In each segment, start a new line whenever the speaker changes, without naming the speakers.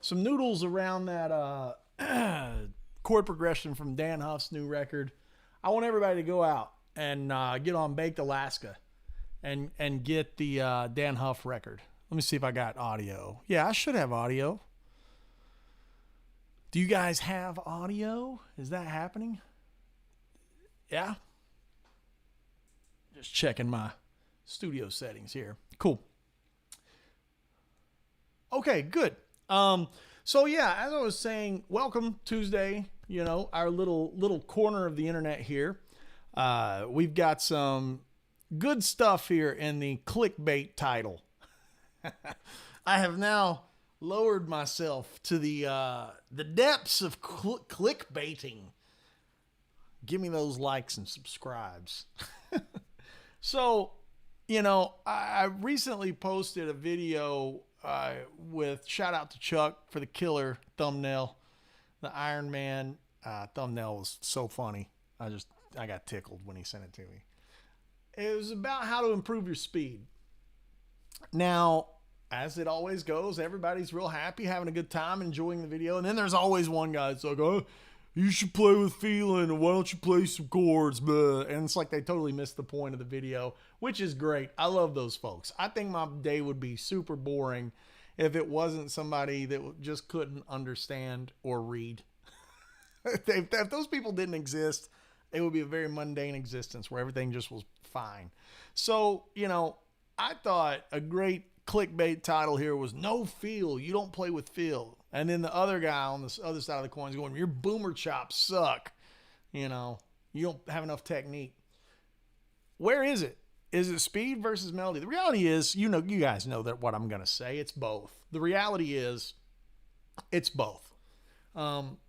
some noodles around that chord progression from Dan Huff's new record. I want everybody to go out and get on Baked Alaska and get the Dan Huff record. Let me see if I got audio. Yeah, I should have audio. Do you guys have audio? Is that happening? Yeah? Just checking my studio settings here. Cool. Okay, good. So yeah, as I was saying, welcome Tuesday, you know, our little corner of the internet here. We've got some good stuff here in the clickbait title. I have now lowered myself to the depths of clickbaiting. Give me those likes and subscribes. So, you know, I recently posted a video with shout out to Chuck for the killer thumbnail. The Iron Man thumbnail was so funny. I got tickled when he sent it to me. It was about how to improve your speed. Now, as it always goes, everybody's real happy, having a good time, enjoying the video. And then there's always one guy that's like, oh, you should play with feeling, and why don't you play some chords? Blah. And it's like they totally missed the point of the video, which is great. I love those folks. I think my day would be super boring if it wasn't somebody that just couldn't understand or read. If those people didn't exist, it would be a very mundane existence where everything just was fine. So, you know, I thought a great clickbait title here was No Feel, You Don't Play with Feel. And then the other guy on the other side of the coin is going, your boomer chops suck. You know, you don't have enough technique. Where is it? Is it speed versus melody? The reality is, you know, you guys know that what I'm going to say. It's both. The reality is, it's both.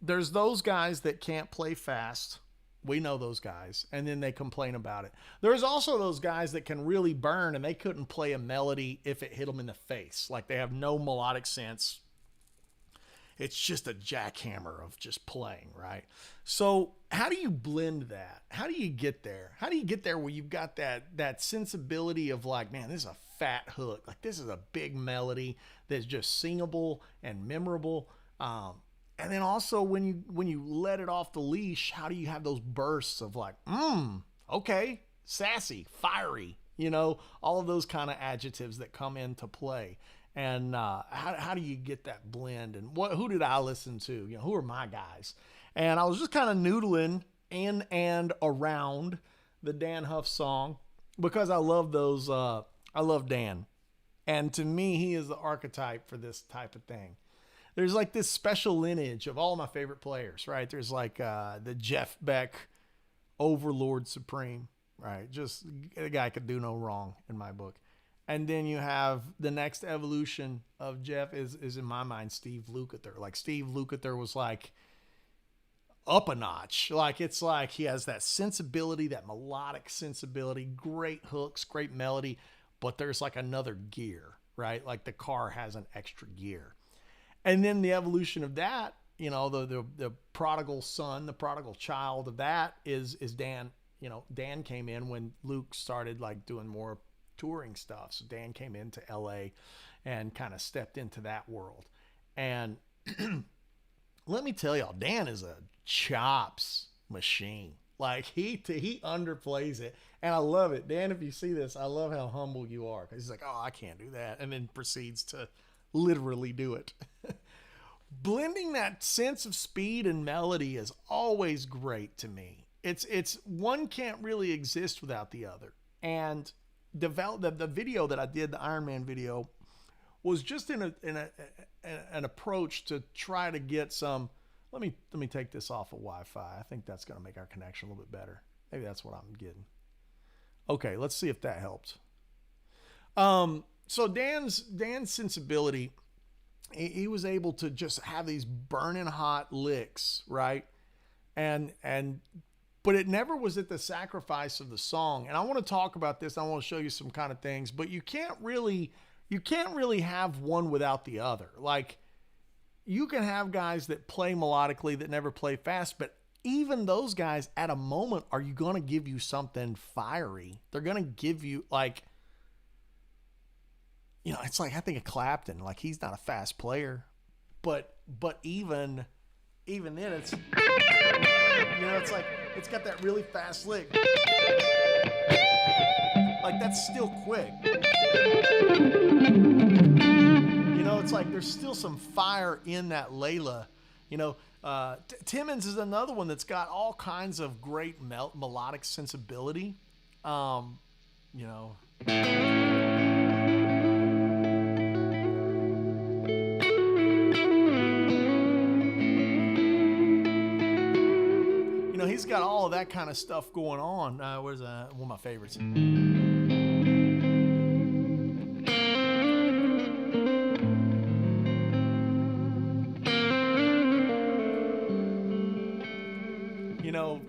There's those guys that can't play fast. We know those guys. And then they complain about it. There's also those guys that can really burn and they couldn't play a melody if it hit them in the face. Like they have no melodic sense. It's just a jackhammer of just playing, right? So how do you blend that? How do you get there? How do you get there where you've got that sensibility of like, man, this is a fat hook. Like this is a big melody that's just singable and memorable. And then also when you let it off the leash, how do you have those bursts of like, okay, sassy, fiery, all of those kind of adjectives that come into play. And how do you get that blend? And who did I listen to? Who are my guys? And I was just kind of noodling in and around the Dan Huff song because I love those. I love Dan. And to me, he is the archetype for this type of thing. There's like this special lineage of all my favorite players, right? There's like the Jeff Beck Overlord Supreme, right? Just a guy could do no wrong in my book. And then you have the next evolution of Jeff is in my mind, Steve Lukather. Like Steve Lukather was like up a notch. Like it's like he has that sensibility, that melodic sensibility, great hooks, great melody, but there's like another gear, right? Like the car has an extra gear. And then the evolution of that, the prodigal son, the prodigal child of that is Dan. Dan came in when Luke started like doing more touring stuff. So Dan came into LA and kind of stepped into that world. And let me tell y'all, Dan is a chops machine. Like he underplays it. And I love it. Dan, if you see this, I love how humble you are. Cause he's like, oh, I can't do that. And then proceeds to literally do it. Blending that sense of speed and melody is always great to me. It's one can't really exist without the other. And the video that I did, the Iron Man video, was just in an approach to try to get some. Let me take this off of Wi-Fi. I think that's going to make our connection a little bit better. Maybe that's what I'm getting. Okay, let's see if that helped. So Dan's sensibility, he was able to just have these burning hot licks, right? But it never was at the sacrifice of the song. And I want to talk about this. I want to show you some kind of things, but you can't really have one without the other. Like you can have guys that play melodically that never play fast, but even those guys at a moment are you going to give you something fiery. They're going to give you like, it's like I think of Clapton, like he's not a fast player, but even then it's it's like it's got that really fast lick. Like that's still quick. It's like there's still some fire in that Layla. Timmons is another one that's got all kinds of great melodic sensibility. He's got all of that kind of stuff going on. Where's one of my favorites?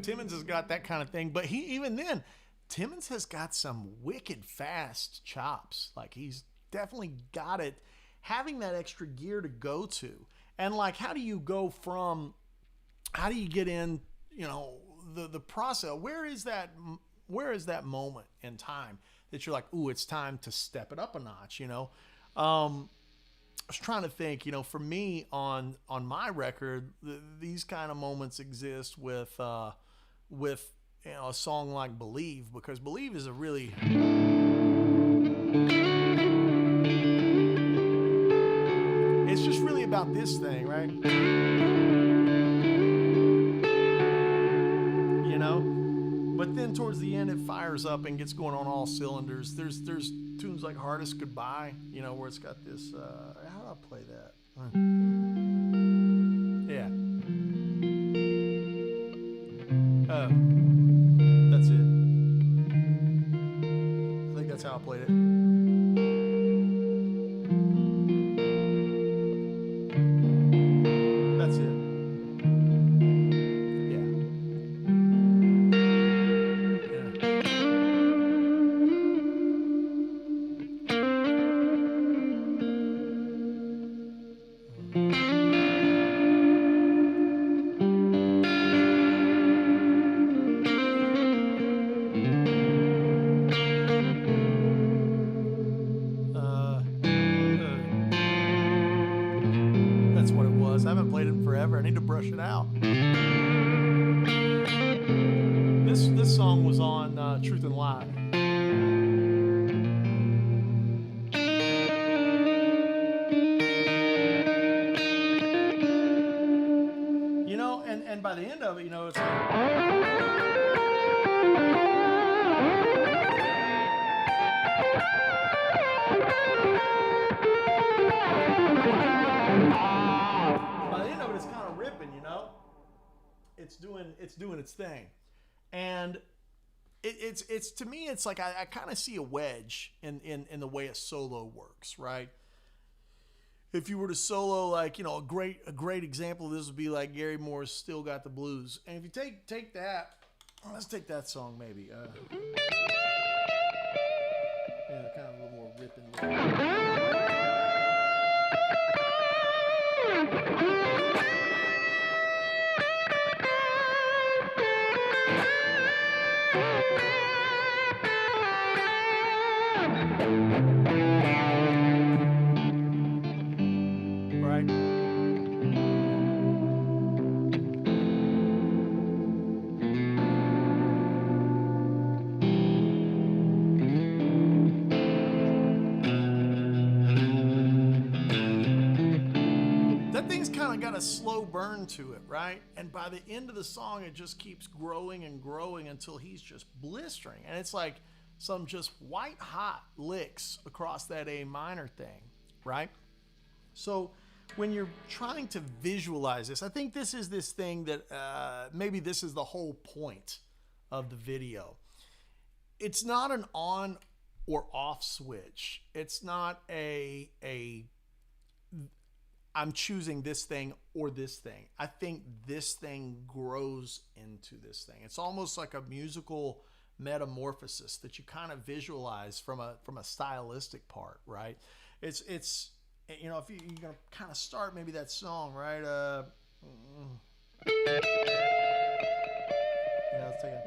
Timmons has got that kind of thing, but Timmons has got some wicked fast chops. Like he's definitely got it, having that extra gear to go to. And like, how do you get in, the process? Where is that moment in time that you're like, ooh, it's time to step it up a notch, I was trying to think, for me on my record, these kind of moments exist with a song like Believe, because Believe is a really it's just really about this thing, right? But then towards the end it fires up and gets going on all cylinders. There's tunes like Hardest Goodbye, where it's got this how do I play that? Yeah. That's it. I think that's how I played it. That's it. timbre. I need to brush it out. This song was on Truth and Lie. You know, and by the end of it, you know, it's by the end of it, it's kind of ripping, you know. It's doing its thing, and it's to me, it's like I kind of see a wedge in the way a solo works, right? If you were to solo, like, you know, a great example of this would be like Gary Moore's "Still Got the Blues," and if you take that, let's take that song maybe. Yeah, kind of a little more ripping. Right? That thing's kind of got a slow burn to it, right? And by the end of the song, it just keeps growing and growing until he's just blistering. And it's like some just white hot licks across that A minor thing, right? So when you're trying to visualize this, I think this is this thing that maybe this is the whole point of the video. It's not an on or off switch. It's not a I'm choosing this thing or this thing. I think this thing grows into this thing. It's almost like a musical metamorphosis that you kind of visualize from a stylistic part, right? It's you know, if you're gonna kind of start maybe that song, right? You know, let's take a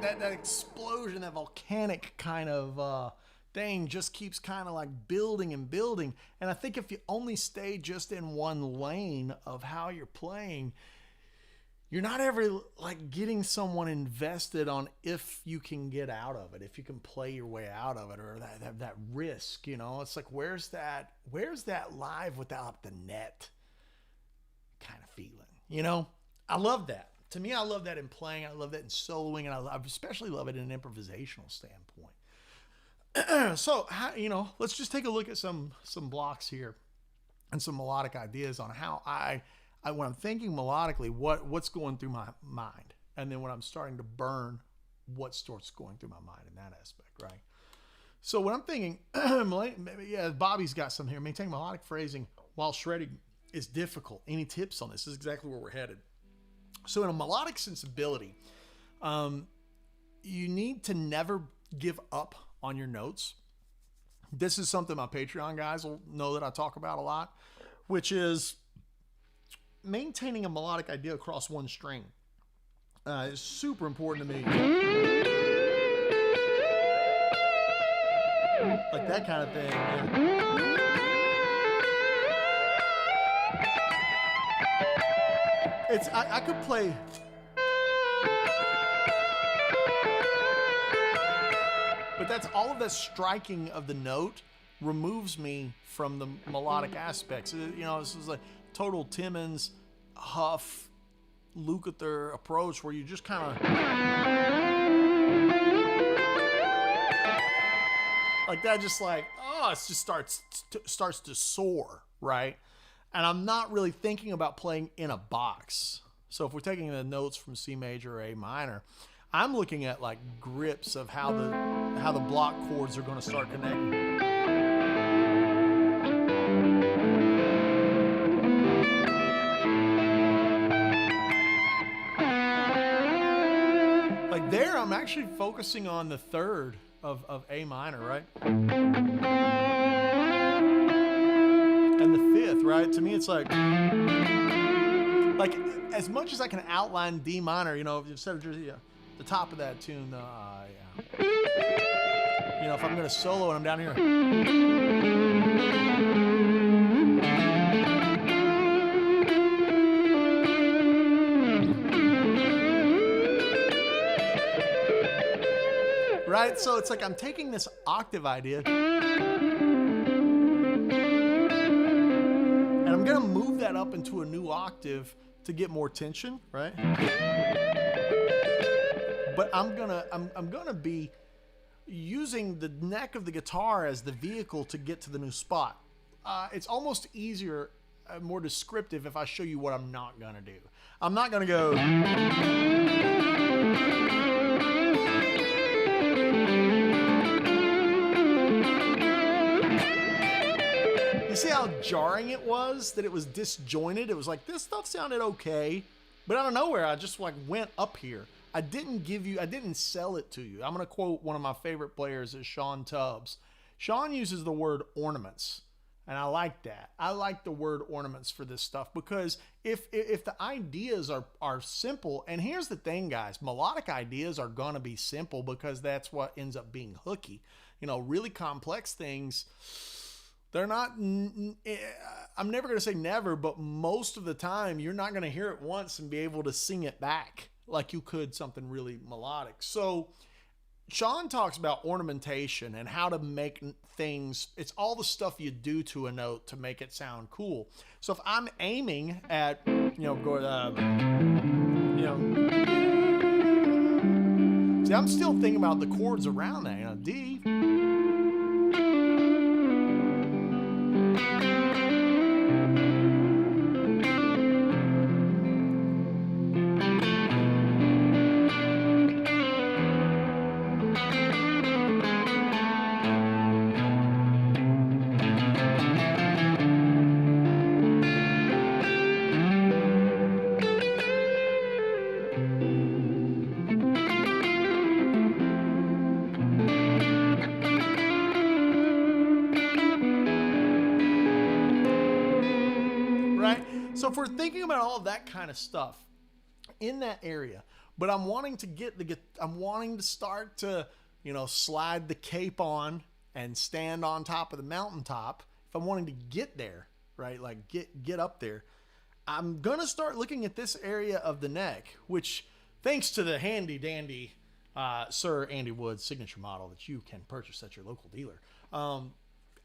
that explosion, that volcanic kind of thing just keeps kind of like building and building. And I think if you only stay just in one lane of how you're playing, you're not ever like getting someone invested on if you can get out of it, if you can play your way out of it, or that risk, you know. It's like, where's that live without the net kind of feeling, you know? I love that. To me, I love that in playing. I love that in soloing, and I especially love it in an improvisational standpoint. So, you know, let's just take a look at some blocks here and some melodic ideas on how I when I'm thinking melodically, what's going through my mind, and then when I'm starting to burn, what starts going through my mind in that aspect, right? So when I'm thinking, yeah, Bobby's got some here. Maintaining melodic phrasing while shredding is difficult. Any tips on this? This is exactly where we're headed. So in a melodic sensibility, you need to never give up on your notes. This is something my Patreon guys will know that I talk about a lot, which is maintaining a melodic idea across one string. Is super important to me. Like that kind of thing. Yeah. I could play. But that's all of that striking of the note removes me from the melodic aspects. You know, this is like total Timmons, Huff, Lukather approach where you just kind of like that, just like, oh, it just starts to soar, right? And I'm not really thinking about playing in a box. So if we're taking the notes from C major or A minor, I'm looking at like grips of how the block chords are going to start connecting. Like there, I'm actually focusing on the third of A minor, right? And the fifth, right? To me, it's like as much as I can outline D minor, you know, instead of just the top of that tune, yeah. You know, if I'm gonna solo and I'm down here, right? So it's like I'm taking this octave idea and I'm gonna move that up into a new octave to get more tension, right? But I'm gonna be using the neck of the guitar as the vehicle to get to the new spot. It's almost easier, more descriptive if I show you what I'm not gonna do. I'm not gonna go. You see how jarring it was? That it was disjointed? It was like, this stuff sounded okay, but out of nowhere, I just like went up here. I didn't sell it to you. I'm going to quote one of my favorite players, is Sean Tubbs. Sean uses the word ornaments, and I like that. I like the word ornaments for this stuff because if the ideas are simple, and here's the thing, guys, melodic ideas are going to be simple because that's what ends up being hooky. You know, really complex things, they're not, I'm never going to say never, but most of the time you're not going to hear it once and be able to sing it back like you could something really melodic. So Sean talks about ornamentation and how to make things. It's all the stuff you do to a note to make it sound cool. So if I'm aiming at, see, I'm still thinking about the chords around that, you know, D. So if we're thinking about all of that kind of stuff in that area, but I'm wanting to start to, you know, slide the cape on and stand on top of the mountaintop. If I'm wanting to get there, right? Like get up there, I'm going to start looking at this area of the neck, which thanks to the handy dandy, Sir Andy Wood's signature model that you can purchase at your local dealer. I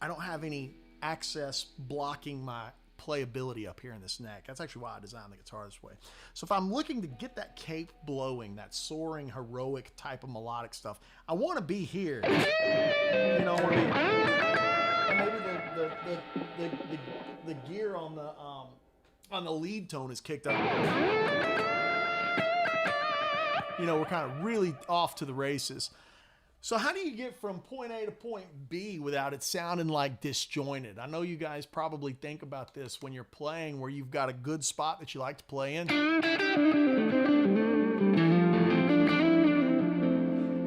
don't have any access blocking my playability up here in this neck. That's actually why I designed the guitar this way. So if I'm looking to get that cape blowing, that soaring, heroic type of melodic stuff, I want to be here. You know, maybe the gear on the lead tone is kicked up. You know, we're kind of really off to the races. So how do you get from point A to point B without it sounding like disjointed? I know you guys probably think about this when you're playing where you've got a good spot that you like to play in.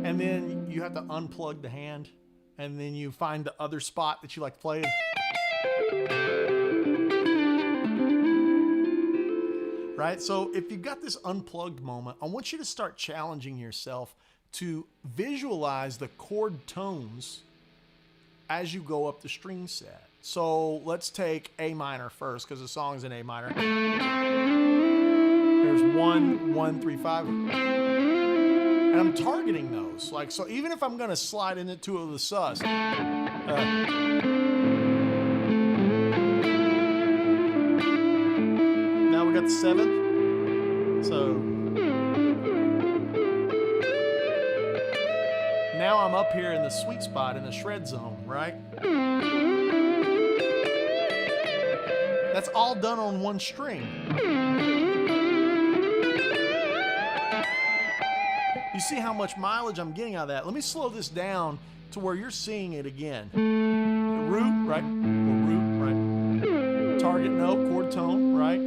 And then you have to unplug the hand, and then you find the other spot that you like to play in. Right? So if you've got this unplugged moment, I want you to start challenging yourself to visualize the chord tones as you go up the string set. So let's take A minor first, because the song's in A minor. There's 1, 1, 3, 5. And I'm targeting those. Like, so even if I'm going to slide into two of the sus. Now we got the 7th. So now I'm up here in the sweet spot in the shred zone, right? That's all done on one string. You see how much mileage I'm getting out of that? Let me slow this down to where you're seeing it again. The root, right? Root, right? Target note, chord tone, right?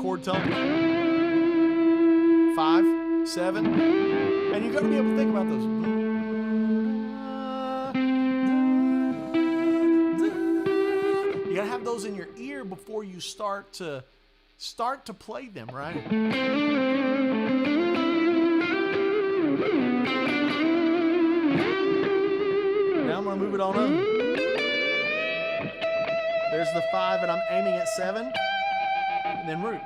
Chord tone. 5, 7. And you've got to be able to think about those. You got to have those in your ear before you start to play them, right? Now I'm going to move it on up. There's the 5, and I'm aiming at 7, and then root.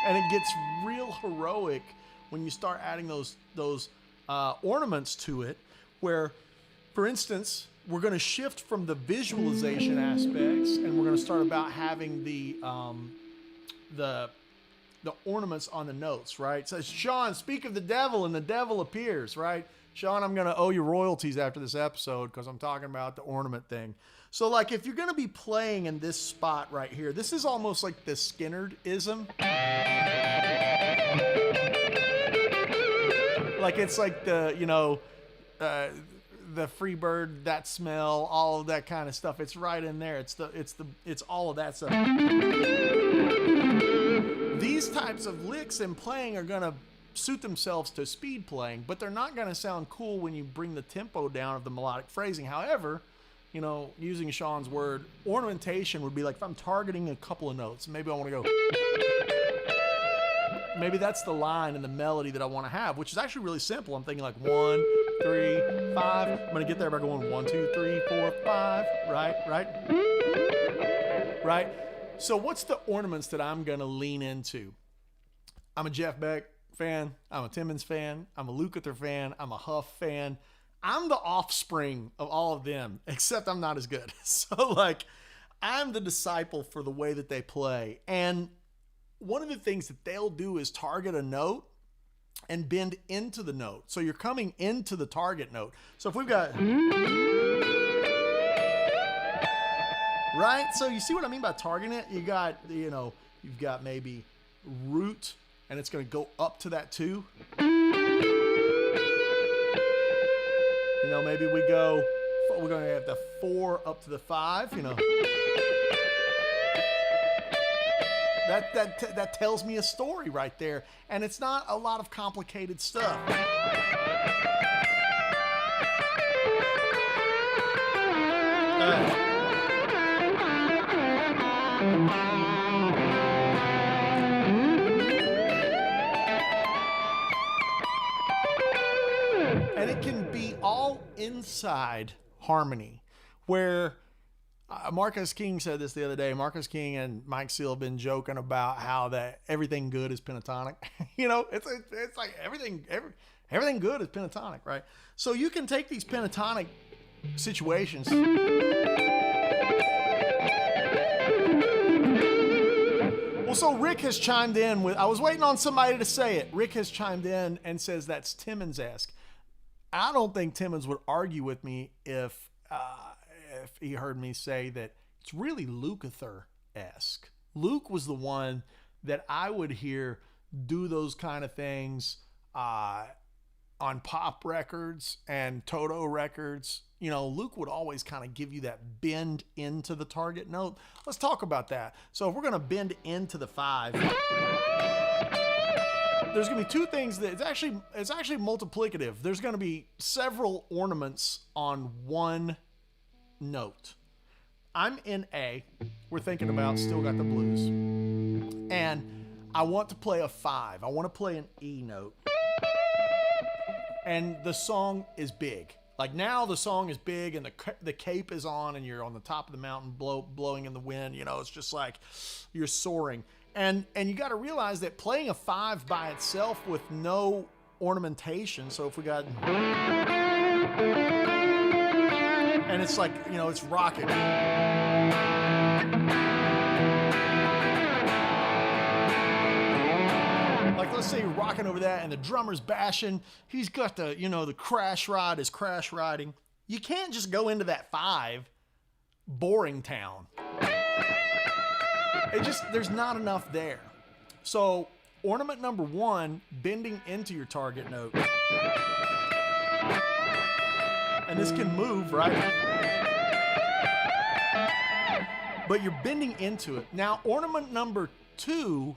And it gets real heroic when you start adding those ornaments to it, where, for instance, we're going to shift from the visualization aspects, and we're going to start about having the ornaments on the notes, right? So Sean, speak of the devil, and the devil appears, right? Sean, I'm going to owe you royalties after this episode because I'm talking about the ornament thing. So, like, if you're going to be playing in this spot right here, this is almost like the Skinner-ism. Like, it's like the, you know, the Freebird, that smell, all of that kind of stuff. It's right in there. It's all of that stuff. These types of licks and playing are going to suit themselves to speed playing, but they're not going to sound cool when you bring the tempo down of the melodic phrasing. However, you know, using Sean's word, ornamentation would be like if I'm targeting a couple of notes, maybe I want to go, maybe that's the line and the melody that I want to have, which is actually really simple. I'm thinking like 1, 3, 5. I'm going to get there by going 1, 2, 3, 4, 5. Right? So what's the ornaments that I'm going to lean into? I'm a Jeff Beck fan. I'm a Timmons fan. I'm a Lukather fan. I'm a Huff fan. I'm the offspring of all of them, except I'm not as good. So, like, I'm the disciple for the way that they play. And one of the things that they'll do is target a note and bend into the note. So you're coming into the target note. So if we've got... Right? So you see what I mean by targeting it? You got, you know, you've got maybe root, and it's going to go up to that 2. You know, maybe we're going to have the 4 up to the 5, you know. That tells me a story right there. And it's not a lot of complicated stuff. inside harmony, where Marcus King said this the other day. Marcus King and Mike Seal have been joking about how that everything good is pentatonic. It's like everything good is pentatonic, right? So you can take these pentatonic situations. Well, so Rick has chimed in with, I was waiting on somebody to say it. Rick has chimed in and says that's Timmons-esque. I don't think Timmons would argue with me if he heard me say that it's really Lukather-esque. Luke was the one that I would hear do those kind of things on pop records and Toto records. You know, Luke would always kind of give you that bend into the target note. Let's talk about that. So if we're going to bend into the 5, there's going to be two things that it's actually multiplicative. There's going to be several ornaments on one note. I'm in A. We're thinking about Still Got the Blues. And I want to play a 5. I want to play an E note. And the song is big. Like now the song is big and the cape is on and you're on the top of the mountain blowing in the wind. You know, it's just like you're soaring. And you got to realize that playing a 5 by itself with no ornamentation. So if we got... And it's like, you know, it's rocking. Like, let's say you're rocking over that and the drummer's bashing. He's got the, you know, the crash ride is crash riding. You can't just go into that 5 boring town. There's not enough there. So ornament number 1, bending into your target note. And this can move, right? But you're bending into it. Now, ornament number 2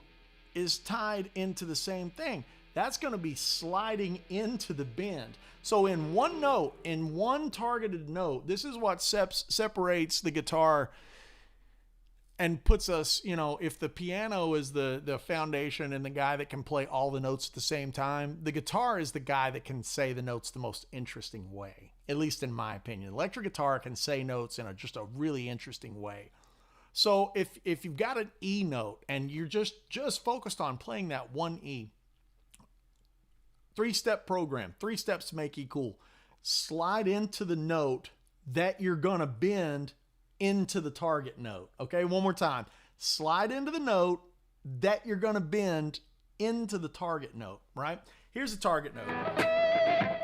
is tied into the same thing. That's going to be sliding into the bend. So in one note, in one targeted note, this is what separates the guitar and puts us, you know, if the piano is the foundation and the guy that can play all the notes at the same time, the guitar is the guy that can say the notes the most interesting way, at least in my opinion. Electric guitar can say notes in just a really interesting way. So if you've got an E note and you're just focused on playing that one E, 3-step program, 3 steps to make E cool. Slide into the note that you're going to bend into the target note. Okay, one more time. Slide into the note that you're going to bend into the target note, right? Here's the target note.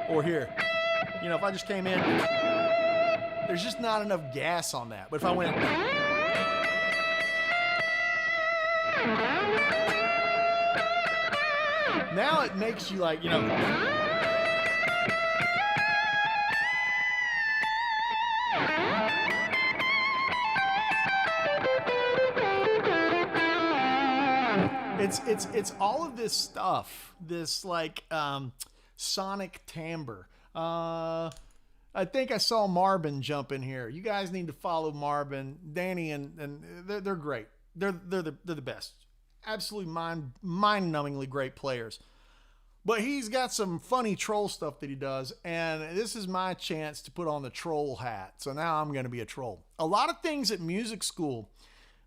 Or here. You know, if I just came in, there's just not enough gas on that. But if I went... Now it makes you like, you know... It's all of this stuff, this like sonic timbre. I think I saw Marvin jump in here. You guys need to follow Marvin, Danny, and they're great. They're the best. Absolutely mind-numbingly great players. But he's got some funny troll stuff that he does, and this is my chance to put on the troll hat. So now I'm going to be a troll. A lot of things at music school,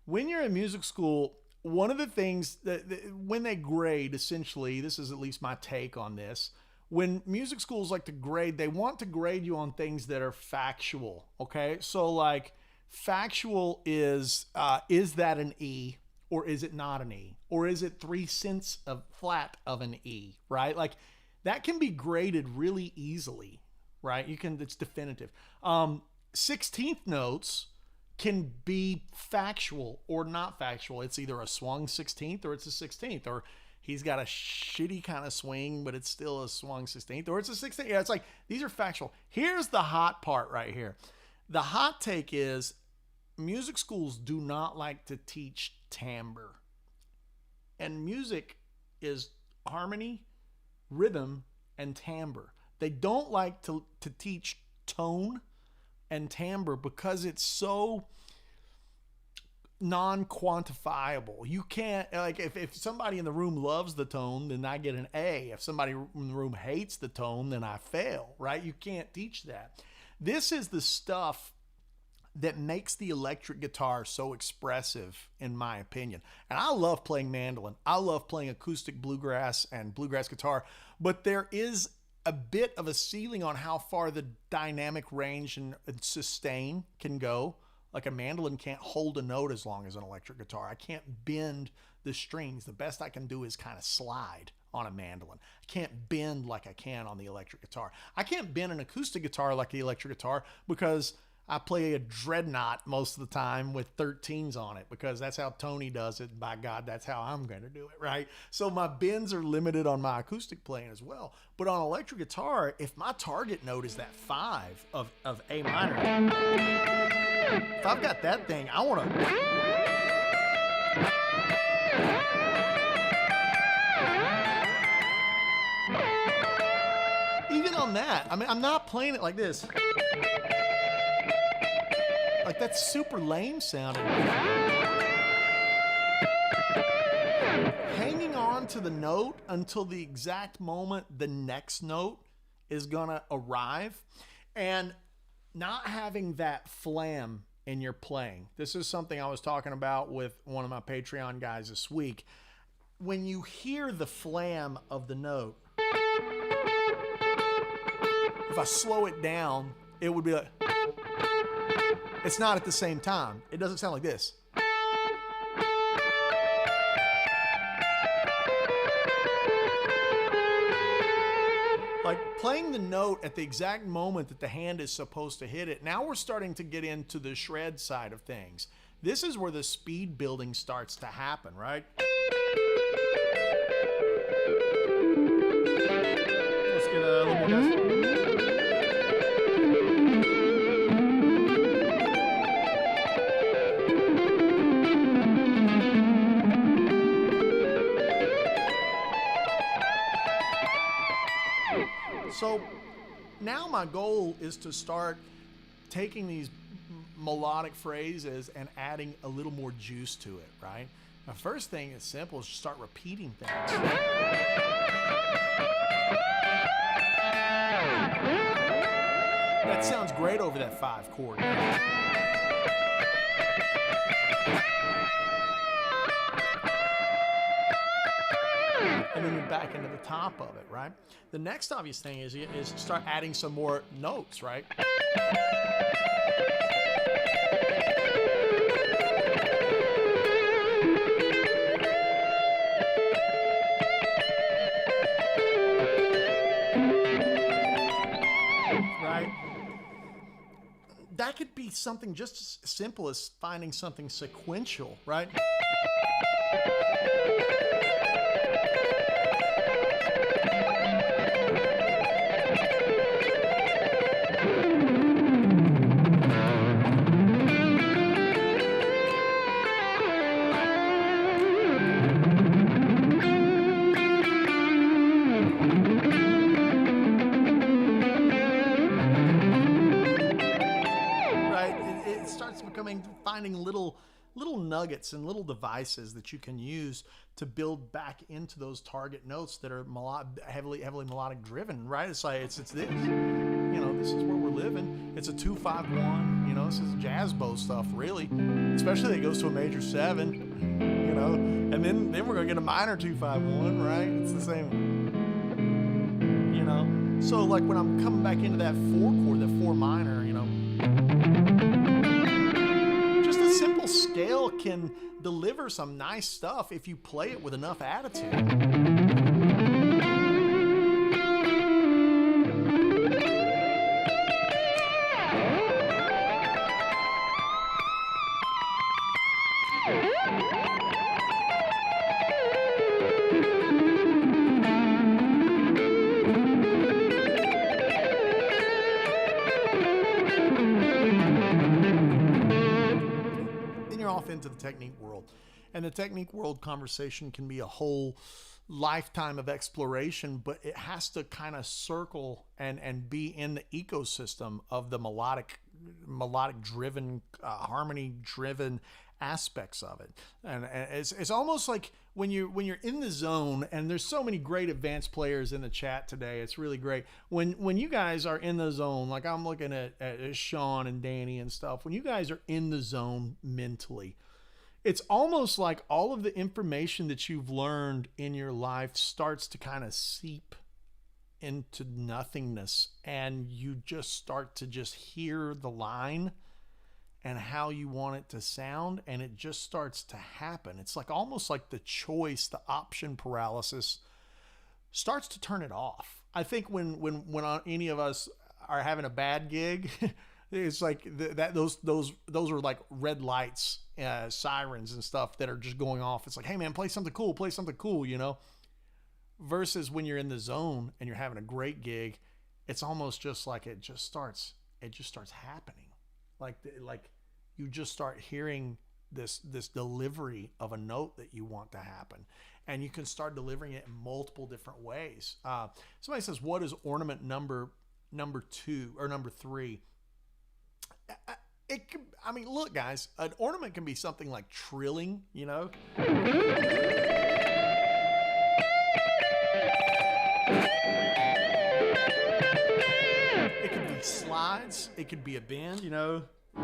when you're in music school, one of the things that when they grade, essentially, this is at least my take on this, when music schools like to grade, they want to grade you on things that are factual, okay? So like factual is that an E or is it not an E? Or is it 3 cents of flat of an E, right? Like that can be graded really easily, right? It's definitive. 16th notes can be factual or not factual. It's either a swung 16th or it's a 16th, or he's got a shitty kind of swing, but it's still a swung 16th, or it's a 16th. Yeah, it's like, these are factual. Here's the hot part right here. The hot take is music schools do not like to teach timbre. And music is harmony, rhythm, and timbre. They don't like to teach tone and timbre because it's so non-quantifiable. You can't, like, if somebody in the room loves the tone, then I get an A. If somebody in the room hates the tone, then I fail, right? You can't teach that. This is the stuff that makes the electric guitar so expressive, in my opinion. And I love playing mandolin. I love playing acoustic bluegrass and bluegrass guitar, but there is a bit of a ceiling on how far the dynamic range and sustain can go. Like a mandolin can't hold a note as long as an electric guitar. I can't bend the strings. The best I can do is kind of slide on a mandolin. I can't bend like I can on the electric guitar. I can't bend an acoustic guitar like the electric guitar because I play a dreadnought most of the time with 13s on it, because that's how Tony does it. By God, that's how I'm going to do it, right? So my bends are limited on my acoustic playing as well. But on electric guitar, if my target note is that 5 of A minor, if I've got that thing, I want to... Even on that, I mean, I'm not playing it like this. Like, that's super lame sounding. Hanging on to the note until the exact moment the next note is gonna arrive, and not having that flam in your playing. This is something I was talking about with one of my Patreon guys this week. When you hear the flam of the note, if I slow it down, it would be like... It's not at the same time. It doesn't sound like this. Like playing the note at the exact moment that the hand is supposed to hit it. Now we're starting to get into the shred side of things. This is where the speed building starts to happen, right? Let's get a little more dust. So now my goal is to start taking these melodic phrases and adding a little more juice to it, right? The first thing is simple, is start repeating things. That sounds great over that 5 chord. And then you're back into the top of it, right? The next obvious thing is start adding some more notes, right? Right? That could be something just as simple as finding something sequential, right? Finding little nuggets and little devices that you can use to build back into those target notes that are heavily melodic driven, right? It's like it's this, you know, this is where we're living. It's a 2-5-1, you know, this is jazz bow stuff, really, especially that it goes to a major 7, you know, and then we're gonna get a minor 2-5-1, right? It's the same, you know. So like when I'm coming back into that 4 chord, that 4 minor, you know, simple scale can deliver some nice stuff if you play it with enough attitude. Into the technique world, And the technique world conversation can be a whole lifetime of exploration, but it has to kind of circle and be in the ecosystem of the melodic driven, harmony driven aspects of it. And it's almost like when you're in the zone, and there's so many great advanced players in the chat today. It's really great when you guys are in the zone. Like I'm looking at Sean and Danny and stuff. When you guys are in the zone mentally, it's almost like all of the information that you've learned in your life starts to kind of seep into nothingness, and you just start to just hear the line and how you want it to sound, and it just starts to happen. It's like almost like the choice, the option paralysis starts to turn it off. I think when any of us are having a bad gig, it's like those are like red lights, sirens and stuff that are just going off. It's like, hey man, play something cool, you know? Versus when you're in the zone and you're having a great gig, it's almost just like it just starts happening. Like you just start hearing this delivery of a note that you want to happen, and you can start delivering it in multiple different ways. Somebody says, what is ornament number 2 or number 3? Look, guys, an ornament can be something like trilling, you know. It could be slides. It could be a bend, you know. You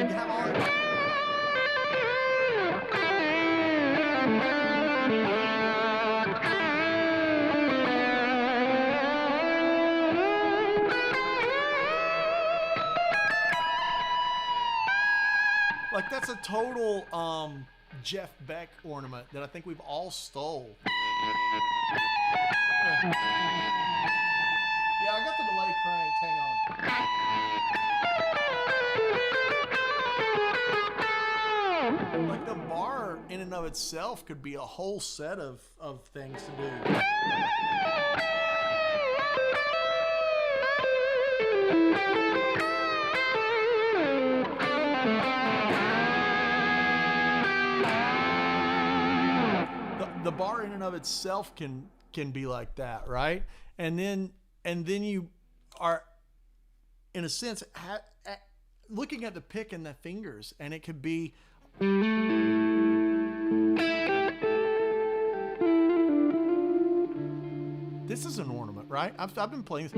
can have all like that's a total Jeff Beck ornament that I think we've all stole. Yeah, I got the delay cranked. Hang on. Like the bar in and of itself could be a whole set of things to do. The bar in and of itself can be like that, right? And then you are, in a sense, looking at the pick and the fingers, and it could be. This is an ornament, right? I've been playing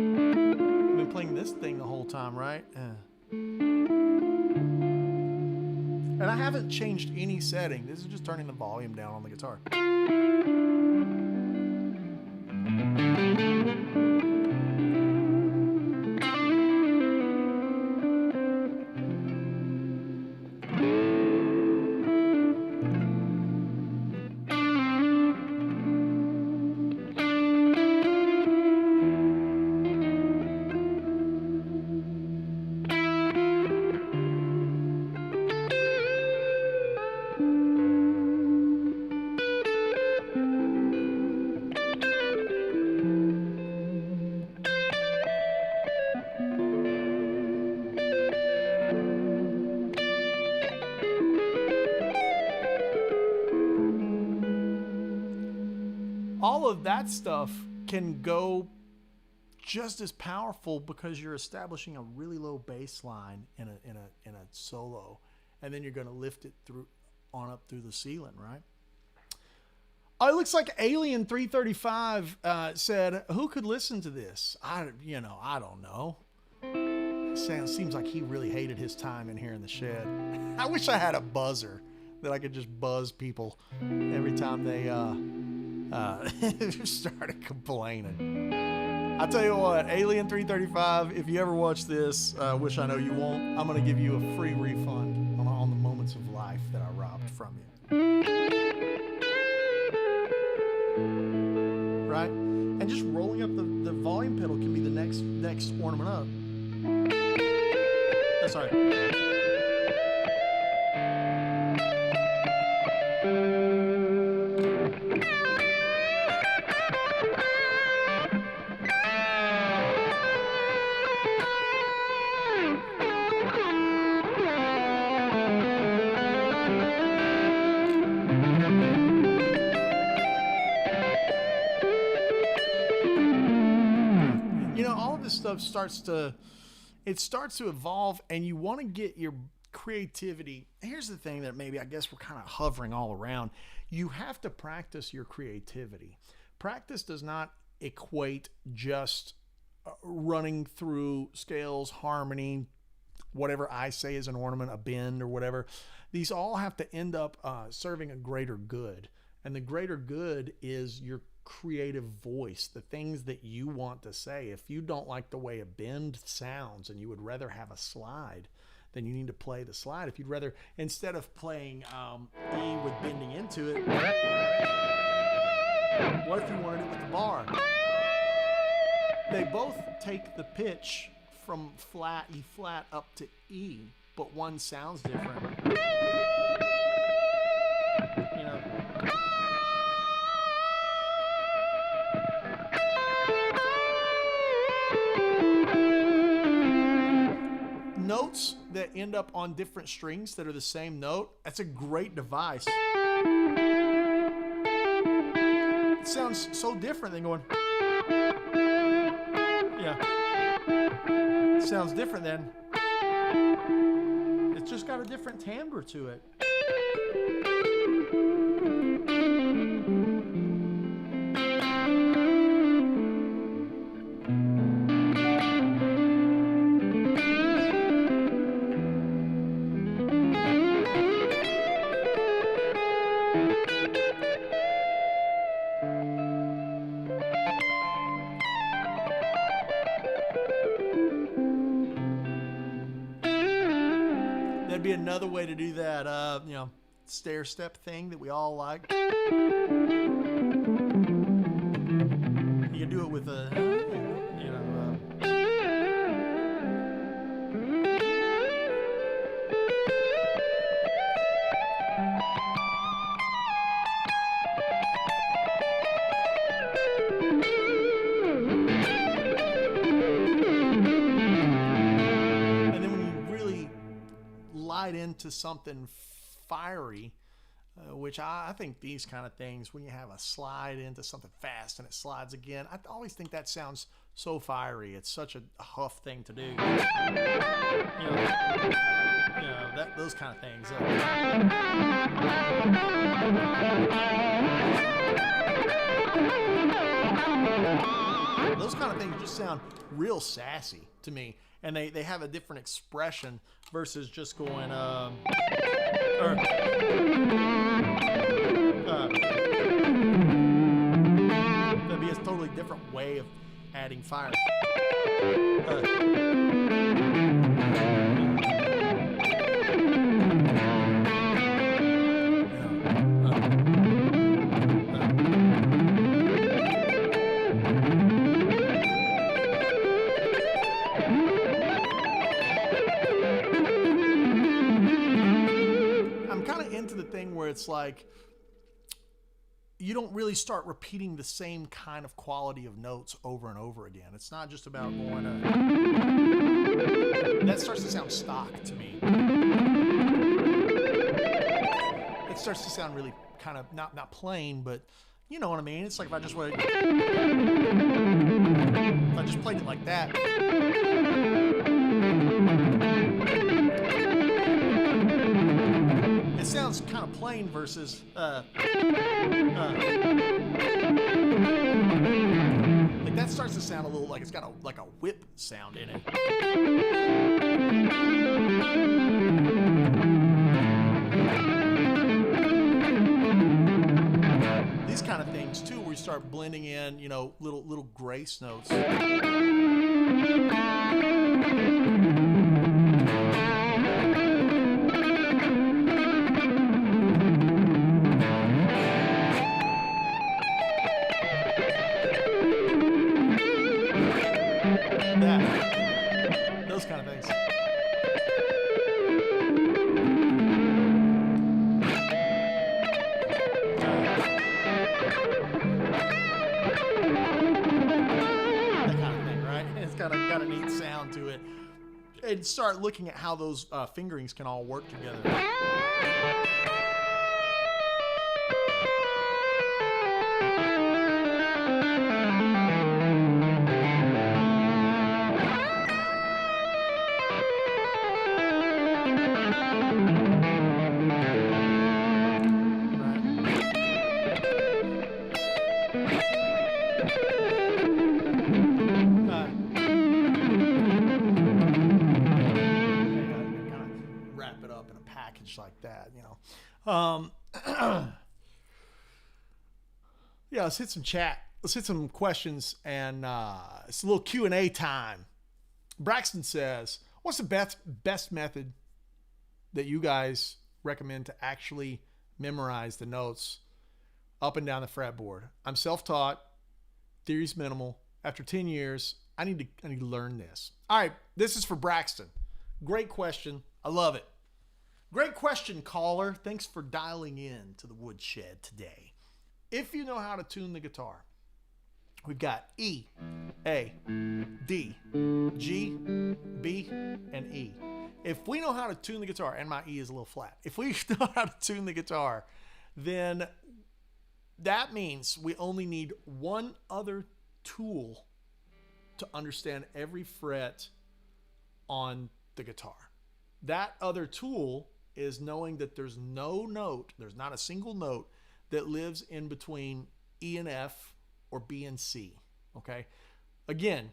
this thing the whole time, right? And I haven't changed any setting. This is just turning the volume down on the guitar. All of that stuff can go just as powerful because you're establishing a really low bass line in a solo, and then you're going to lift it on up through the ceiling, right? Oh, it looks like Alien 335 said, "Who could listen to this?" I don't know. Seems like he really hated his time in here in the shed. I wish I had a buzzer that I could just buzz people every time they started complaining. I'll tell you what, Alien 335, if you ever watch this, which I know you won't, I'm going to give you a free refund on the moments of life that I robbed from you. Right? And just rolling up the volume pedal can be the next ornament up. Oh, sorry. this stuff starts to evolve, and you want to get your creativity. Here's the thing that maybe I guess we're kind of hovering all around. You have to practice your creativity. Practice does not equate just running through scales, harmony, whatever I say is an ornament, a bend or whatever. These all have to end up serving a greater good. And the greater good is your creative voice, the things that you want to say. If you don't like the way a bend sounds and you would rather have a slide, then you need to play the slide. If you'd rather, instead of playing E with bending into it, what if you wanted it with the bar? They both take the pitch from flat, E flat, up to E, but one sounds different. You know. Notes that end up on different strings that are the same note, that's a great device. It sounds so different than going. Yeah. It sounds different than. It's just got a different timbre to it. That'd be another way to do that, you know, stair step thing that we all like. You can do it with a, you know, into something fiery, which I think these kind of things, when you have a slide into something fast and it slides again, I always think that sounds so fiery. It's such a huff thing to do. You know, those kind of things. Those kind of things just sound real sassy to me, and they have a different expression versus just going that'd be a totally different way of adding fire. Where it's like you don't really start repeating the same kind of quality of notes over and over again. It's not just about going that starts to sound stock to me. It starts to sound really kind of not plain, but you know what I mean. It's like if I just played it like that. It sounds kind of plain versus like that starts to sound a little like it's got a whip sound in it. These kind of things too, where you start blending in, you know, little grace notes. Those kind of things. That kind of thing, right? It's got a neat sound to it. And start looking at how those fingerings can all work together. Um, yeah, let's hit some chat. Let's hit some questions, and it's a little Q&A time. Braxton says, what's the best method that you guys recommend to actually memorize the notes up and down the fretboard? I'm self-taught. Theory's minimal. After 10 years, I need to learn this. All right, this is for Braxton. Great question. I love it. Great question, caller. Thanks for dialing in to the Woodshed today. If you know how to tune the guitar, we've got E, A, D, G, B, and E. If we know how to tune the guitar, and my E is a little flat, if we know how to tune the guitar, then that means we only need one other tool to understand every fret on the guitar. That other tool is knowing that there's no note, there's not a single note that lives in between E and F or B and C, okay? Again,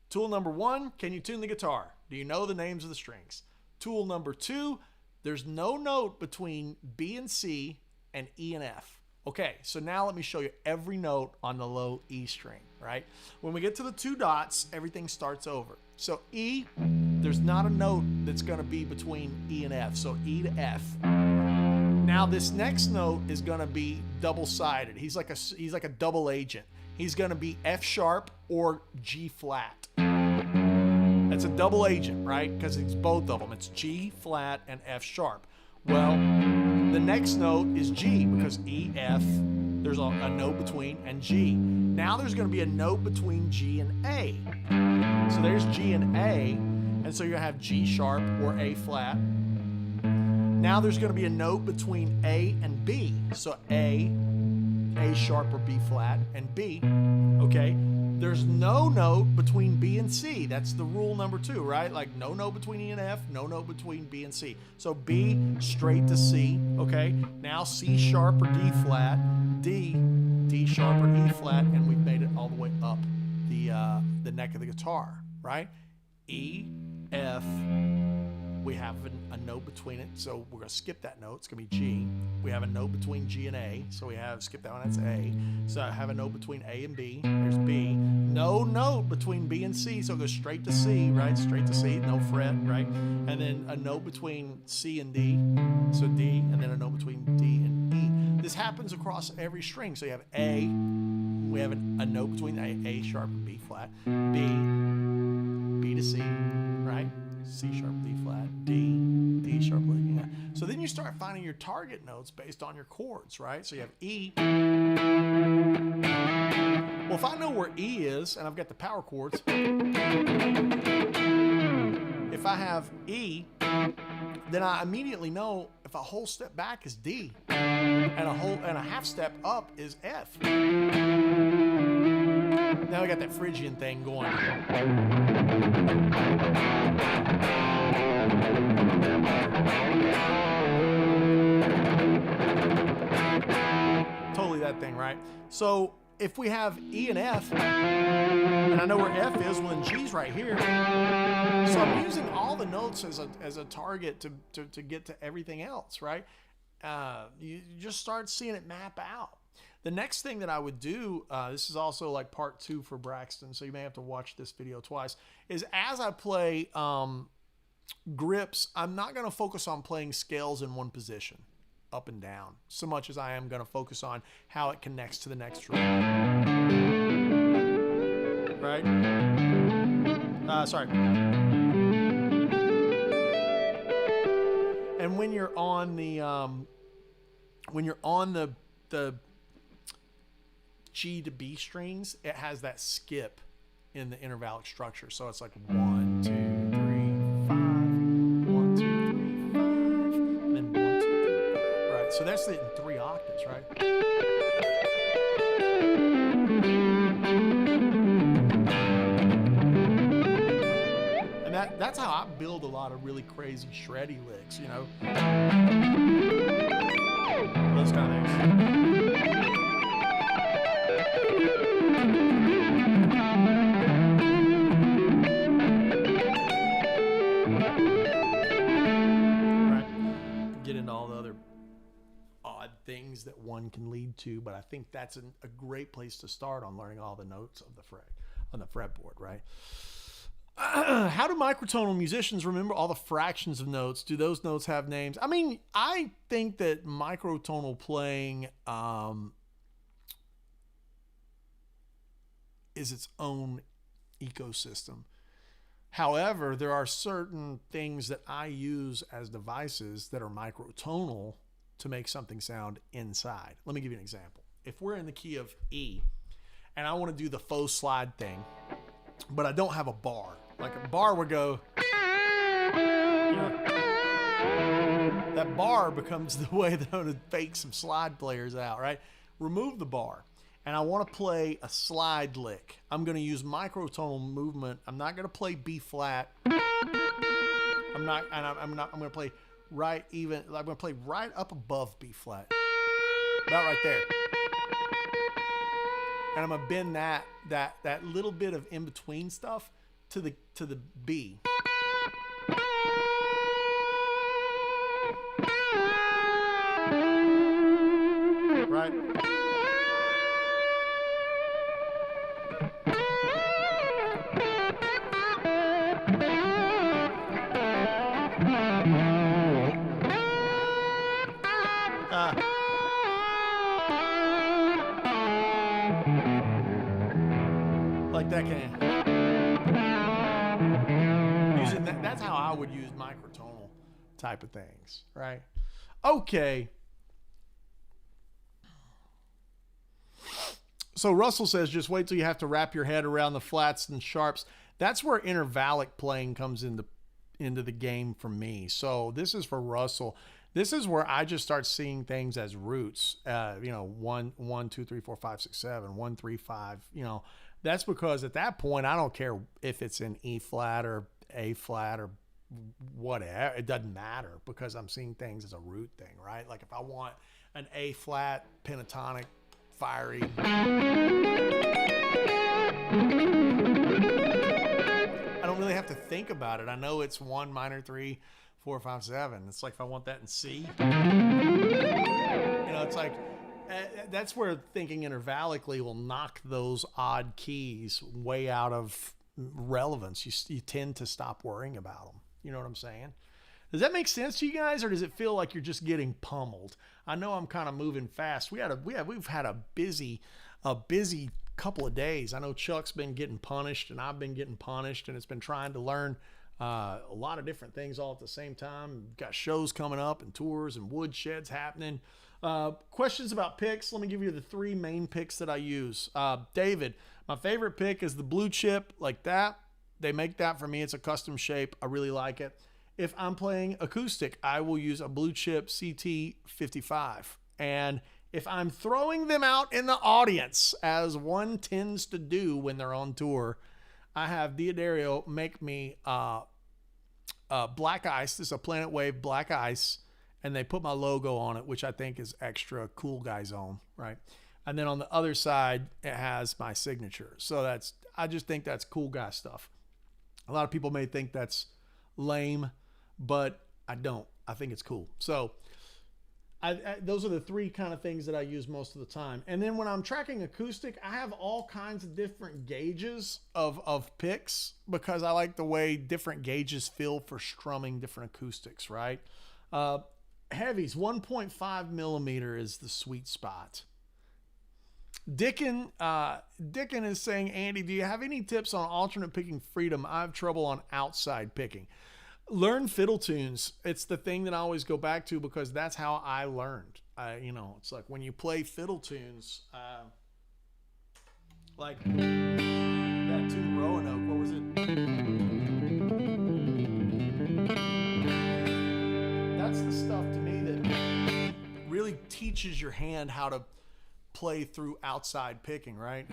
tool number one, can you tune the guitar? Do you know the names of the strings? Tool number two, there's no note between B and C and E and F. Okay, so now let me show you every note on the low E string, right? When we get to the two dots, everything starts over. So E, there's not a note that's gonna be between E and F, so E to F. Now this next note is gonna be double-sided. He's like a double agent. He's gonna be F sharp or G flat. That's a double agent, right? Because it's both of them. It's G flat and F sharp. Well, the next note is G because E, F, there's a note between, and G. Now there's going to be a note between G and A. So there's G and A, and so you're going to have G sharp or A flat. Now there's going to be a note between A and B. So A sharp or B flat, and B, okay? There's no note between B and C. That's the rule number two, right? Like no note between E and F, no note between B and C. So B straight to C, okay? Now C sharp or D flat, D sharp or E flat, and we've made it all the way up the neck of the guitar, right? E, F, we have a note between it, so we're going to skip that note. It's going to be G. We have a note between G and A, so we have, skip that one, that's A. So I have a note between A and B. There's B. No note between B and C, so it goes straight to C, right? Straight to C, no fret, right? And then a note between C and D, so D, and then a note between D and E. This happens across every string. So you have A, we have a note between A sharp and B flat, B to C, right? C sharp, D flat, D sharp, yeah. So then you start finding your target notes based on your chords, right? So you have E. Well, if I know where E is, and I've got the power chords, if I have E, then I immediately know if a whole step back is D, and a half step up is F. Now we got that Phrygian thing going. Totally that thing, right? So if we have E and F, and I know where F is, well then G's right here. So I'm using all the notes as a target to get to everything else, right? You just start seeing it map out. The next thing that I would do, this is also like part 2 for Braxton, so you may have to watch this video twice, is as I play grips, I'm not going to focus on playing scales in one position, up and down, so much as I am going to focus on how it connects to the next root. Right? Sorry. And when you're on the G to B strings, it has that skip in the intervallic structure. So it's like 1, 2, 3, 5, 1, 2, 3, 5, and then 1, 2, 3, 5. Right. So that's it in 3 octaves, right? And that's how I build a lot of really crazy shreddy licks, you know. Those kind of things. things that one can lead to, but I think that's a great place to start on learning all the notes of the fretboard, right? How do microtonal musicians remember all the fractions of notes? Do those notes have names? I mean, I think that microtonal playing is its own ecosystem. However, there are certain things that I use as devices that are microtonal to make something sound inside. Let me give you an example. If we're in the key of E and I want to do the faux slide thing, but I don't have a bar, like a bar would go, that bar becomes the way that I'm going to fake some slide players out, right? Remove the bar. And I want to play a slide lick. I'm going to use microtonal movement. I'm not going to play B flat. I'm going to play I'm going to play right up above B flat. About right there. And I'm going to bend that little bit of in between stuff to the B. Right? Like that can. Using that's how I would use microtonal type of things, right? Okay. So Russell says, just wait till you have to wrap your head around the flats and sharps. That's where intervallic playing comes into the game for me. So this is for Russell. This is where I just start seeing things as roots. 1, 2, 3, 4, 5, 6, 7, 1, 3, 5. That's because at that point I don't care if it's in E flat or A flat or whatever. It doesn't matter because I'm seeing things as a root thing, right? Like if I want an A flat pentatonic fiery, I don't really have to think about it. I know it's 1 minor 3 4 5 7. It's like if I want that in C, it's like that's where thinking intervallically will knock those odd keys way out of relevance. You tend to stop worrying about them. You know what I'm saying? Does that make sense to you guys, or does it feel like you're just getting pummeled? I know I'm kind of moving fast. We've had a busy couple of days. I know Chuck's been getting punished, and I've been getting punished, and it's been trying to learn a lot of different things all at the same time. Got shows coming up and tours and Woodsheds happening. Questions about picks. Let me give you the 3 main picks that I use. David, my favorite pick is the blue chip like that. They make that for me. It's a custom shape. I really like it. If I'm playing acoustic, I will use a blue chip CT55. And if I'm throwing them out in the audience, as one tends to do when they're on tour, I have Diodario make me black ice. This is a Planet Wave black ice, and they put my logo on it, which I think is extra cool guy zone, right? And then on the other side, it has my signature. So I just think that's cool guy stuff. A lot of people may think that's lame, but I don't. I think it's cool. So those are the 3 kind of things that I use most of the time. And then when I'm tracking acoustic, I have all kinds of different gauges of picks because I like the way different gauges feel for strumming different acoustics, right? Heavies, 1.5 millimeter is the sweet spot. Dickin is saying, Andy, do you have any tips on alternate picking freedom? I have trouble on outside picking. Learn fiddle tunes. It's the thing that I always go back to because that's how I learned. It's like when you play fiddle tunes, like that tune Roanoke, what was it? That's the stuff to me that really teaches your hand how to play through outside picking, right?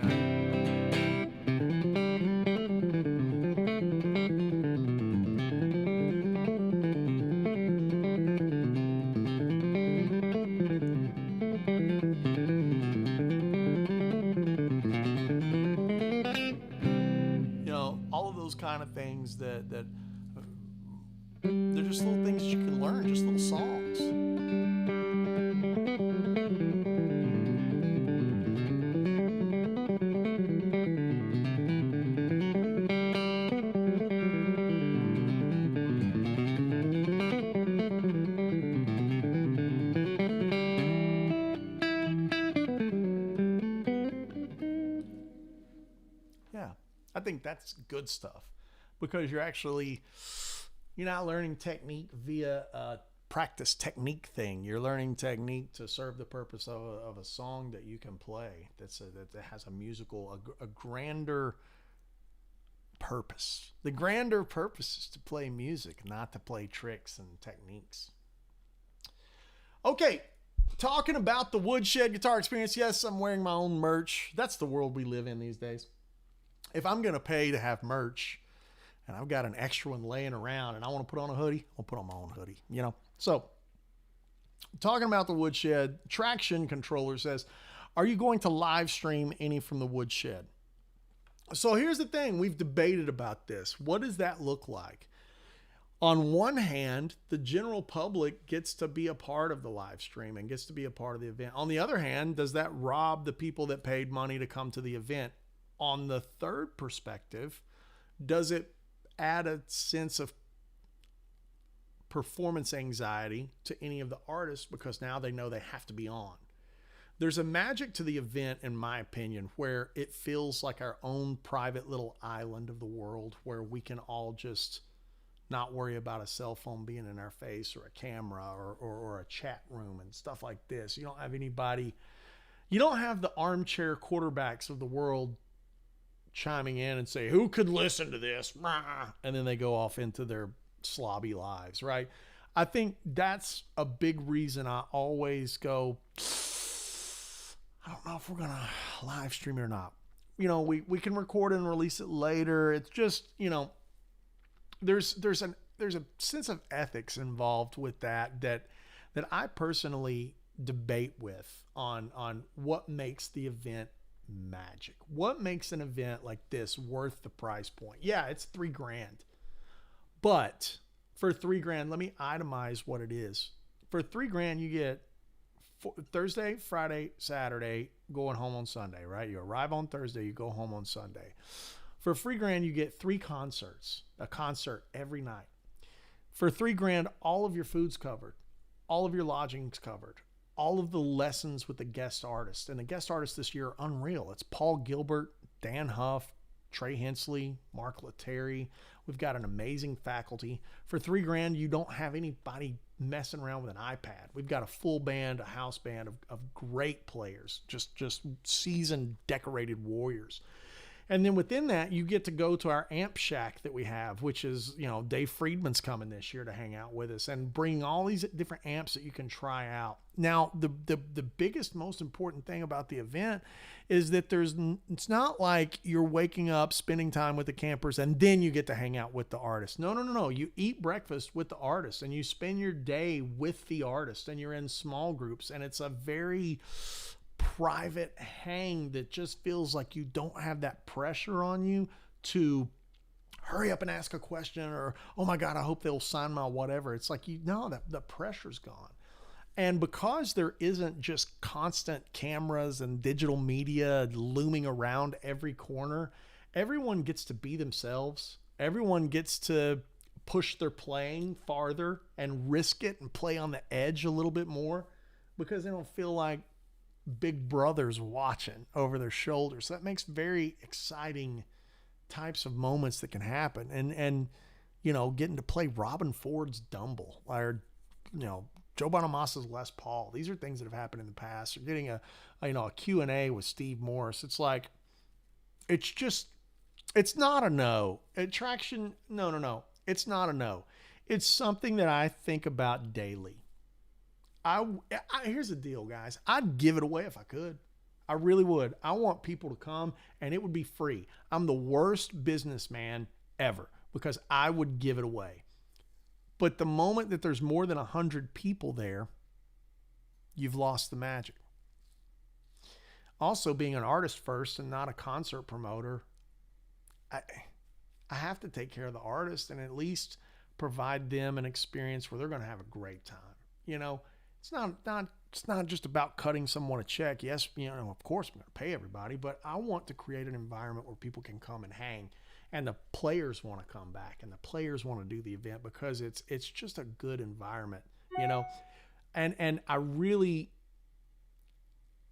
All of those kind of things that they're just little things you can learn, just little songs. think that's good stuff, because you're not learning technique via a practice technique thing. You're learning technique to serve the purpose of a song that you can play. That has a musical, a grander purpose. The grander purpose is to play music, not to play tricks and techniques. Okay, talking about the Woodshed guitar experience. Yes, I'm wearing my own merch. That's the world we live in these days. If I'm going to pay to have merch and I've got an extra one laying around and I want to put on a hoodie, I'll put on my own hoodie, So, talking about the Woodshed, Traction Controller says, are you going to live stream any from the Woodshed? So here's the thing. We've debated about this. What does that look like? On one hand, the general public gets to be a part of the live stream and gets to be a part of the event. On the other hand, does that rob the people that paid money to come to the event? On the third perspective, does it add a sense of performance anxiety to any of the artists because now they know they have to be on? There's a magic to the event, in my opinion, where it feels like our own private little island of the world where we can all just not worry about a cell phone being in our face or a camera or a chat room and stuff like this. You don't have the armchair quarterbacks of the world chiming in and say, who could listen to this? And then they go off into their slobby lives, right? I think that's a big reason I always go, I don't know if we're going to live stream it or not. We can record it and release it later. It's just, there's a sense of ethics involved with that I personally debate with on what makes the event magic. What makes an event like this worth the price point? Yeah, it's $3,000. But for $3,000, let me itemize what it is. For $3,000, you get Thursday, Friday, Saturday, going home on Sunday, right? You arrive on Thursday, you go home on Sunday. For $3,000, you get 3 concerts, a concert every night. For $3,000, all of your food's covered, all of your lodging's covered, all of the lessons with the guest artists. And the guest artists this year are unreal. It's Paul Gilbert, Dan Huff, Trey Hensley, Mark Letary. We've got an amazing faculty. For $3,000, you don't have anybody messing around with an iPad. We've got a full band, a house band of great players, just seasoned, decorated warriors. And then within that, you get to go to our amp shack that we have, which is, Dave Friedman's coming this year to hang out with us and bring all these different amps that you can try out. Now, the biggest, most important thing about the event is that it's not like you're waking up, spending time with the campers, and then you get to hang out with the artist. No. You eat breakfast with the artist and you spend your day with the artist and you're in small groups, and it's a very private hang that just feels like you don't have that pressure on you to hurry up and ask a question or, oh my God, I hope they'll sign my whatever. It's like, the pressure's gone. And because there isn't just constant cameras and digital media looming around every corner, everyone gets to be themselves. Everyone gets to push their playing farther and risk it and play on the edge a little bit more because they don't feel like big brother's watching over their shoulders. So that makes very exciting types of moments that can happen. And getting to play Robin Ford's Dumble or, Joe Bonamassa's Les Paul. These are things that have happened in the past. Or getting a Q&A with Steve Morris. It's like, it's not a no. Attraction, no. It's not a no. It's something that I think about daily. Here's the deal, guys. I'd give it away if I could. I really would. I want people to come and it would be free. I'm the worst businessman ever because I would give it away. But the moment that there's more than 100 people there, you've lost the magic. Also, being an artist first and not a concert promoter, I have to take care of the artist and at least provide them an experience where they're going to have a great time. It's not just about cutting someone a check. Yes, of course I'm going to pay everybody, but I want to create an environment where people can come and hang, and the players want to come back, and the players want to do the event because it's just a good environment, And I really,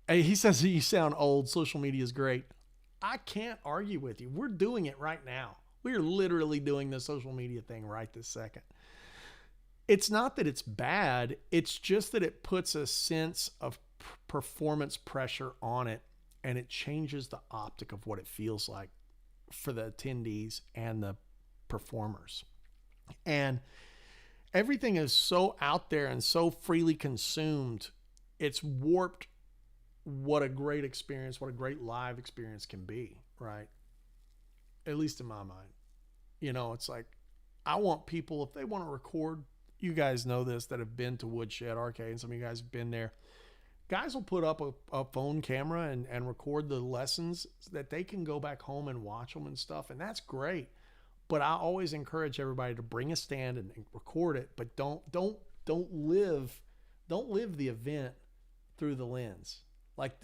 he says you sound old. Social media is great. I can't argue with you. We're doing it right now. We are literally doing the social media thing right this second. It's not that it's bad. It's just that it puts a sense of performance pressure on it, and it changes the optic of what it feels like for the attendees and the performers. And everything is so out there and so freely consumed. It's warped what a great experience, what a great live experience can be, right? At least in my mind. It's like, I want people, if they want to record, you guys know this that have been to Woodshed Arcade, and some of you guys have been there. Guys will put up a phone camera and record the lessons so that they can go back home and watch them and stuff. And that's great. But I always encourage everybody to bring a stand and record it, but don't live the event through the lens. Like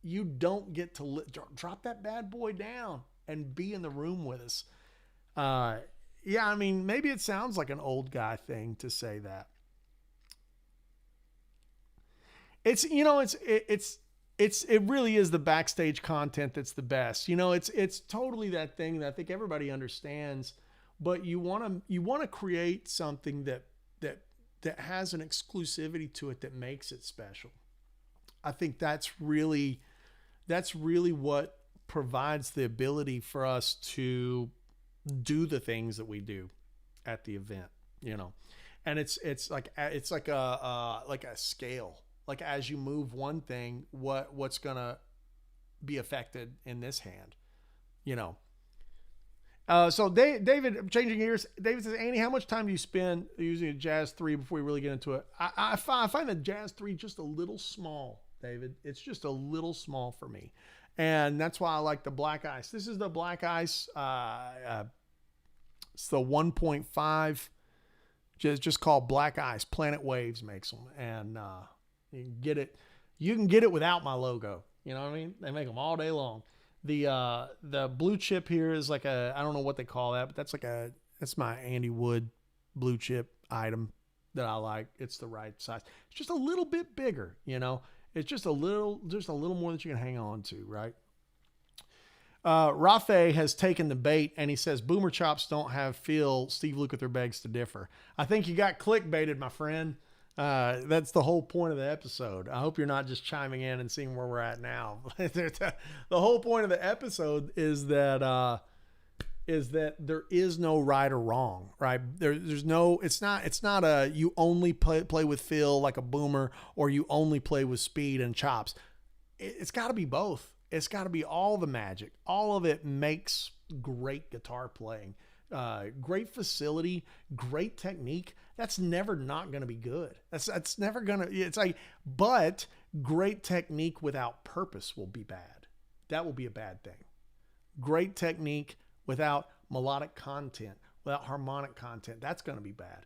you don't get to drop that bad boy down and be in the room with us. Yeah, I mean, maybe it sounds like an old guy thing to say that. It really is the backstage content that's the best. It's totally that thing that I think everybody understands, but you want to create something that has an exclusivity to it that makes it special. I think that's really what provides the ability for us to do the things that we do at the event, and it's like a scale. Like, as you move one thing, what's gonna be affected in this hand, So David, I'm changing gears. David says, Andy, how much time do you spend using a Jazz 3 before we really get into it? I find the Jazz 3 just a little small, David. It's just a little small for me. And that's why I like the Black Ice. This is the Black Ice. It's the 1.5, just called Black Ice. Planet Waves makes them. And you can get it without my logo. You know what I mean? They make them all day long. The blue chip here is like I don't know what they call that, but that's my Andy Wood blue chip item that I like. It's the right size. It's just a little bit bigger, It's just a little more that you can hang on to, right? Rafe has taken the bait, and he says, Boomer Chops don't have feel. Steve Lukather begs to differ. I think you got clickbaited, my friend. That's the whole point of the episode. I hope you're not just chiming in and seeing where we're at now. The whole point of the episode is that there is no right or wrong, right? There's no, it's not a, you only play with feel like a boomer, or you only play with speed and chops. It's got to be both. It's got to be all the magic. All of it makes great guitar playing. Great facility, great technique. That's never not going to be good. That's never going to, it's like, but great technique without purpose will be bad. That will be a bad thing. Great technique without melodic content, without harmonic content, that's going to be bad.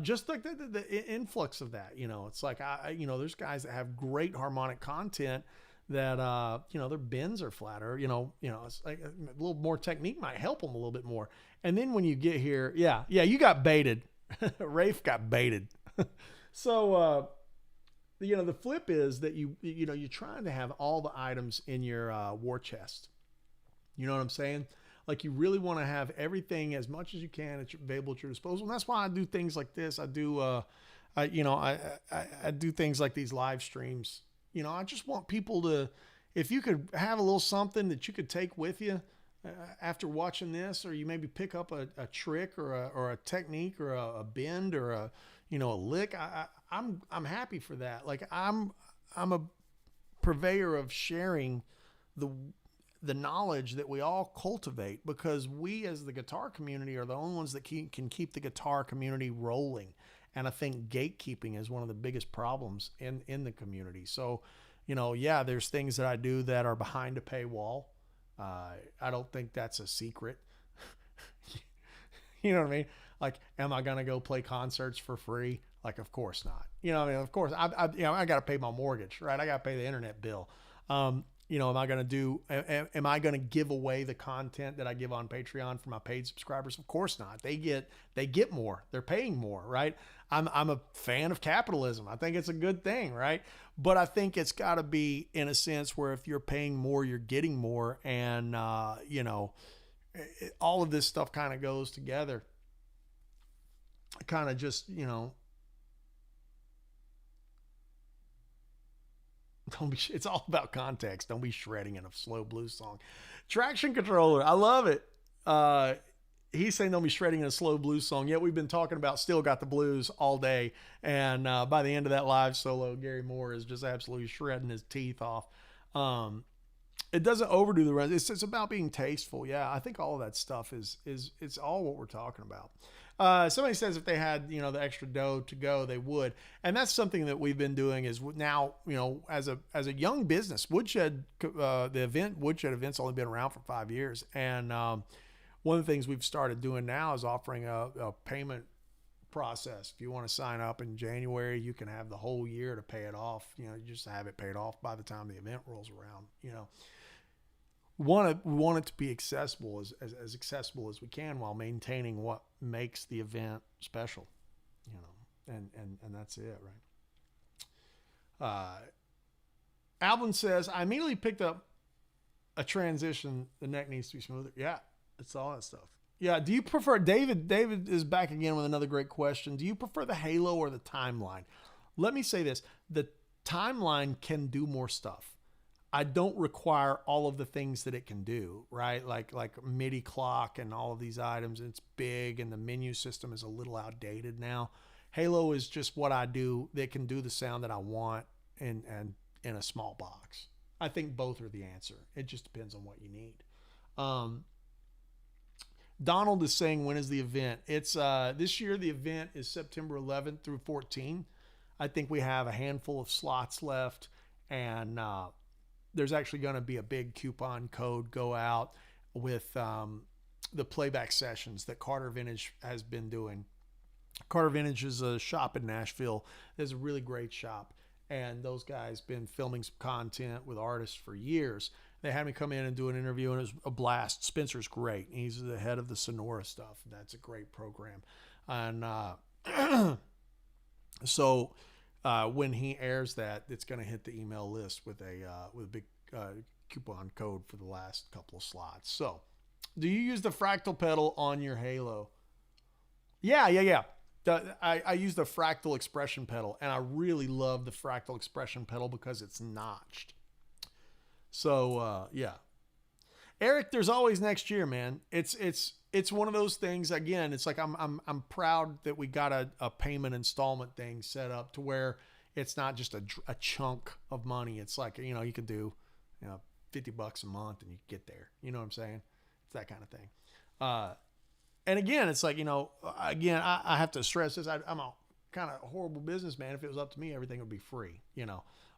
Just like the influx of that, it's like, there's guys that have great harmonic content that, their bends are flatter, it's like a little more technique might help them a little bit more. And then when you get here, you got baited. Rafe got baited. So, the flip is that you're trying to have all the items in your war chest. You know what I'm saying? Like, you really want to have everything as much as you can available at your disposal. And that's why I do things like this. I do, I do things like these live streams. I just want people to, if you could have a little something that you could take with you after watching this, or you maybe pick up a trick or a technique or a bend or a lick. I'm happy for that. Like, I'm a purveyor of sharing the knowledge that we all cultivate, because we as the guitar community are the only ones that can keep the guitar community rolling. And I think gatekeeping is one of the biggest problems in the community. So, there's things that I do that are behind a paywall. I don't think that's a secret. You know what I mean? Like, am I going to go play concerts for free? Like, of course not. Of course I got to pay my mortgage, right? I got to pay the internet bill. am I going to am I going to give away the content that I give on Patreon for my paid subscribers? Of course not. They get more. They're paying more, right? I'm a fan of capitalism. I think it's a good thing, right? But I think it's got to be in a sense where if you're paying more, you're getting more. And, all of this stuff kind of goes together. Kind of just, it's all about context. Don't be shredding in a slow blues song. Traction controller. I love it. He's saying don't be shredding in a slow blues song. Yet we've been talking about Still Got the Blues all day. And by the end of that live solo, Gary Moore is just absolutely shredding his teeth off. It doesn't overdo the rest. It's about being tasteful. Yeah, I think all of that stuff is it's all what we're talking about. Somebody says if they had, the extra dough to go, they would. And that's something that we've been doing is now, as a young business, Woodshed, Woodshed event's only been around for 5 years. And one of the things we've started doing now is offering a payment process. If you want to sign up in January, you can have the whole year to pay it off. You just have it paid off by the time the event rolls around, We want it to be accessible as accessible as we can while maintaining what makes the event special, and that's it, right? Alvin says, I immediately picked up a transition. The neck needs to be smoother. Yeah, it's all that stuff. Yeah. Do you prefer, David is back again with another great question. Do you prefer the halo or the timeline? Let me say this. The timeline can do more stuff. I don't require all of the things that it can do, right? Like MIDI clock and all of these items. It's big and the menu system is a little outdated now. Halo is just what I do that can do the sound that I want and in a small box. I think both are the answer. It just depends on what you need. Donald is saying, when is the event? It's this year. The event is September 11th through 14th. I think we have a handful of slots left, and there's actually going to be a big coupon code go out with the playback sessions that Carter Vintage has been doing. Carter Vintage is a shop in Nashville. It's a really great shop. And those guys been filming some content with artists for years. They had me come in and do an interview, and it was a blast. Spencer's great. He's the head of the Sonora stuff. That's a great program. And so when he airs that, it's going to hit the email list with a big coupon code for the last couple of slots. So, do you use the fractal pedal on your Halo? Yeah. I use the fractal expression pedal, and I really love the fractal expression pedal because it's notched. So yeah, Eric, there's always next year, man. It's one of those things. Again, it's like I'm proud that we got a payment installment thing set up to where it's not just a chunk of money. It's like, you can do $50 a month and you get there. You know what I'm saying? It's that kind of thing. And again, it's like, I have to stress this. I'm a kind of horrible businessman. If it was up to me, everything would be free,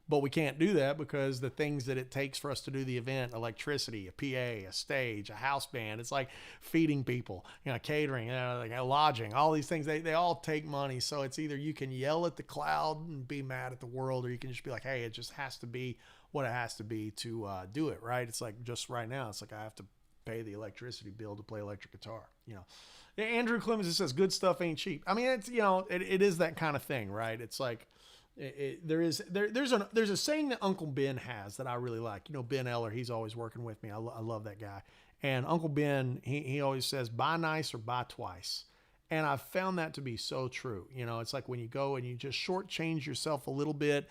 But we can't do that because the things that it takes for us to do the event, electricity, a PA, a stage, a house band, it's like feeding people, catering, lodging, all these things, they all take money. So it's either you can yell at the cloud and be mad at the world, or you can just be like, hey, it just has to be what it has to be to do it, right? It's like just right now, it's like I have to pay the electricity bill to play electric guitar, Andrew Clemens says good stuff ain't cheap. I mean, it's, it is that kind of thing, right? It's like, there's a saying that Uncle Ben has that I really like. Ben Eller, he's always working with me. I love that guy. And Uncle Ben, he always says, buy nice or buy twice. And I've found that to be so true. It's like when you go and you just shortchange yourself a little bit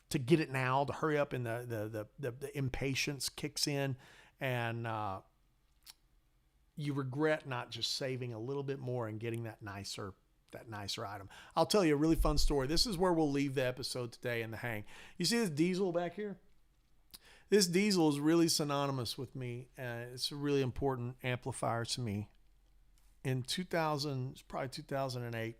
to get it now, to hurry up, and the impatience kicks in, and you regret not just saving a little bit more and getting that nicer item. I'll tell you a really fun story. This is where we'll leave the episode today in the hang. You see this diesel back here? This diesel is really synonymous with me. It's a really important amplifier to me. In 2000, it's probably 2008,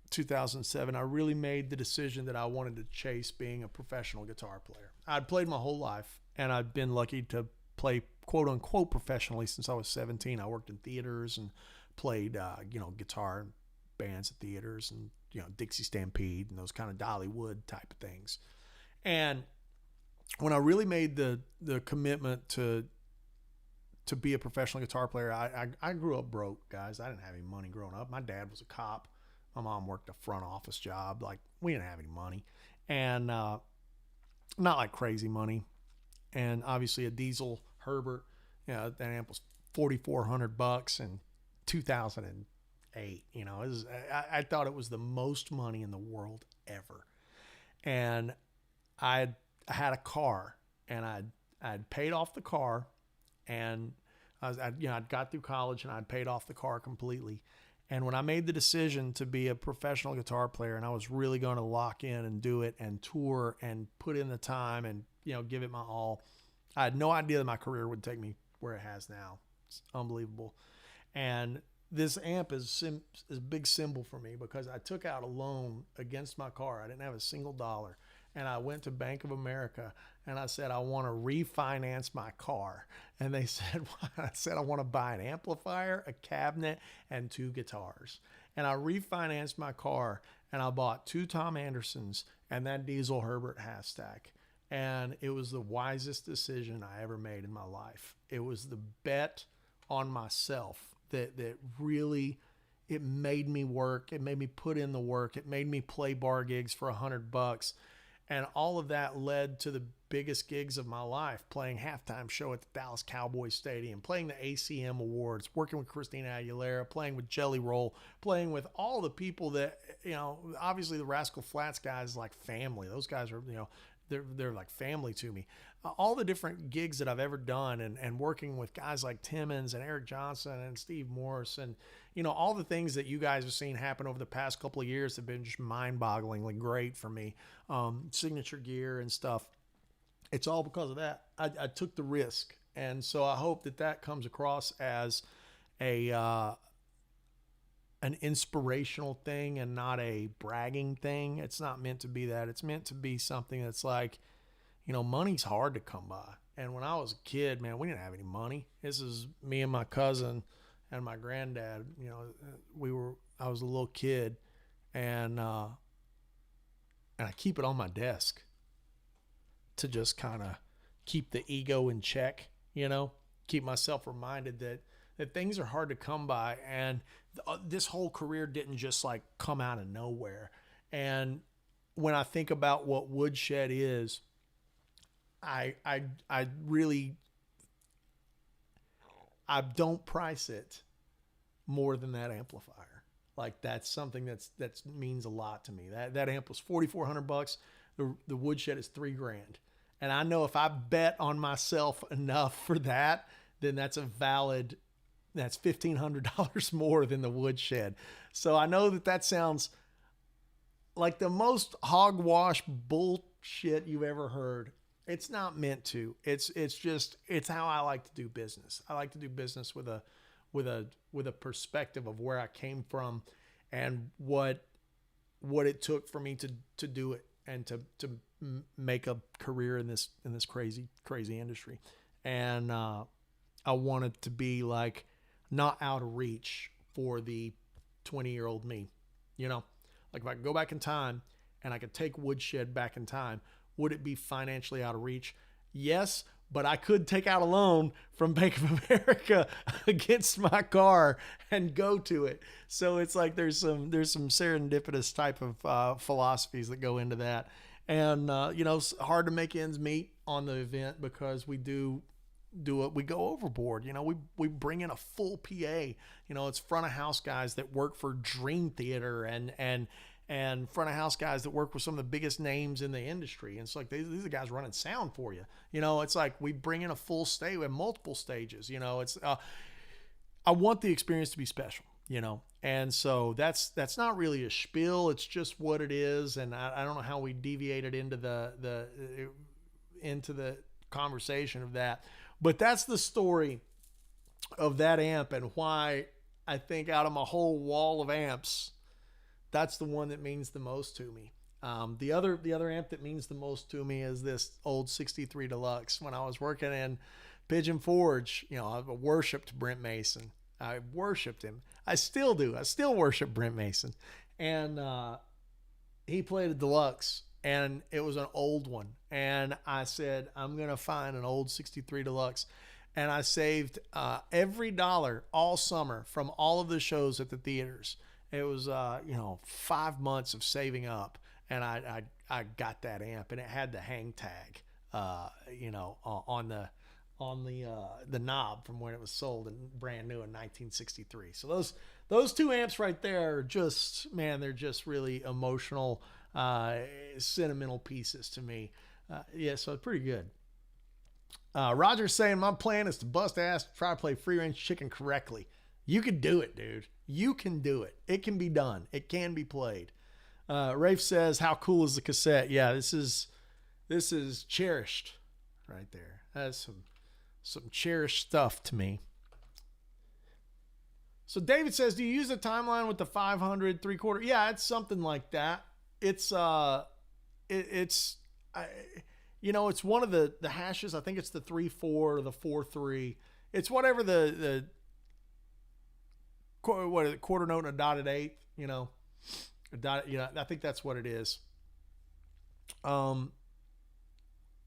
2007, I really made the decision that I wanted to chase being a professional guitar player. I'd played my whole life, and I'd been lucky to play quote unquote professionally since I was 17. I worked in theaters and played, guitar in bands at theaters and, Dixie Stampede and those kind of Dollywood type of things. And when I really made the commitment to be a professional guitar player, I grew up broke, guys. I didn't have any money growing up. My dad was a cop. My mom worked a front office job. Like, we didn't have any money, and not like crazy money. And obviously a diesel Herbert, that amp was $4,400 in 2008. I thought it was the most money in the world ever. And I had a car, and I'd paid off the car, and I'd got through college and I'd paid off the car completely. And when I made the decision to be a professional guitar player, and I was really going to lock in and do it and tour and put in the time and, give it my all, I had no idea that my career would take me where it has now. It's unbelievable. And this amp is a big symbol for me, because I took out a loan against my car. I didn't have a single dollar. And I went to Bank of America and I said, I want to refinance my car. And they said, I said, I want to buy an amplifier, a cabinet, and 2 guitars. And I refinanced my car, and I bought 2 Tom Andersons and that diesel Herbert half-stack. And it was the wisest decision I ever made in my life. It was the bet on myself that really, it made me work. It made me put in the work. It made me play bar gigs for $100. And all of that led to the biggest gigs of my life, playing halftime show at the Dallas Cowboys Stadium, playing the ACM Awards, working with Christina Aguilera, playing with Jelly Roll, playing with all the people that, obviously the Rascal Flatts guys, like family. Those guys are, they're like family to me. All the different gigs that I've ever done, and working with guys like Timmons and Eric Johnson and Steve Morse, and all the things that you guys have seen happen over the past couple of years have been just mind-bogglingly great for me. Signature gear and stuff. It's all because of that. I took the risk, and so I hope that comes across as an inspirational thing and not a bragging thing. It's not meant to be that. It's meant to be something that's like, money's hard to come by. And when I was a kid, man, we didn't have any money. This is me and my cousin and my granddad. I was a little kid, and I keep it on my desk to just kind of keep the ego in check, keep myself reminded that things are hard to come by. And this whole career didn't just like come out of nowhere. And when I think about what Woodshed is, I don't price it more than that amplifier. Like, that's something that means a lot to me. That amp was $4,400. The Woodshed is $3,000. And I know if I bet on myself enough for that, then that's $1,500 more than the Woodshed. So I know that sounds like the most hogwash bullshit you've ever heard. It's not meant to. It's how I like to do business. I like to do business with a perspective of where I came from and what it took for me to do it and to make a career in this crazy industry. And I want it to be like not out of reach for the 20-year-old me. Like, if I could go back in time and I could take Woodshed back in time, would it be financially out of reach? Yes, but I could take out a loan from Bank of America against my car and go to it. So it's like there's some serendipitous type of philosophies that go into that. And it's hard to make ends meet on the event because we do it. We go overboard. We bring in a full PA. It's front of house guys that work for Dream Theater and front of house guys that work with some of the biggest names in the industry. And it's like, these are guys running sound for you. It's like we bring in a full stage. We have multiple stages. I want the experience to be special, and so that's not really a spiel. It's just what it is. And I don't know how we deviated into the conversation of that, but that's the story of that amp and why I think out of my whole wall of amps, that's the one that means the most to me. The other amp that means the most to me is this old 63 Deluxe. When I was working in Pigeon Forge, I worshipped Brent Mason. I worshipped him. I still do. I still worship Brent Mason. And he played a Deluxe and it was an old one. And I said, I'm going to find an old 63 Deluxe. And I saved every dollar all summer from all of the shows at the theaters. It was, 5 months of saving up. And I got that amp, and it had the hang tag, on the knob from when it was sold and brand new in 1963. So those two amps right there are just, man, they're just really emotional, sentimental pieces to me. So it's pretty good. Roger's saying, my plan is to bust ass to try to play free range chicken correctly. You can do it, dude. You can do it. It can be done. It can be played. Rafe says, how cool is the cassette? Yeah, this is cherished right there. That's some cherished stuff to me. So David says, do you use a timeline with the 500 3/4? Yeah, it's something like that. It's it's one of the hashes. I think it's the 3/4 or the 4/3. It's whatever the quarter note and a dotted eighth, I think that's what it is.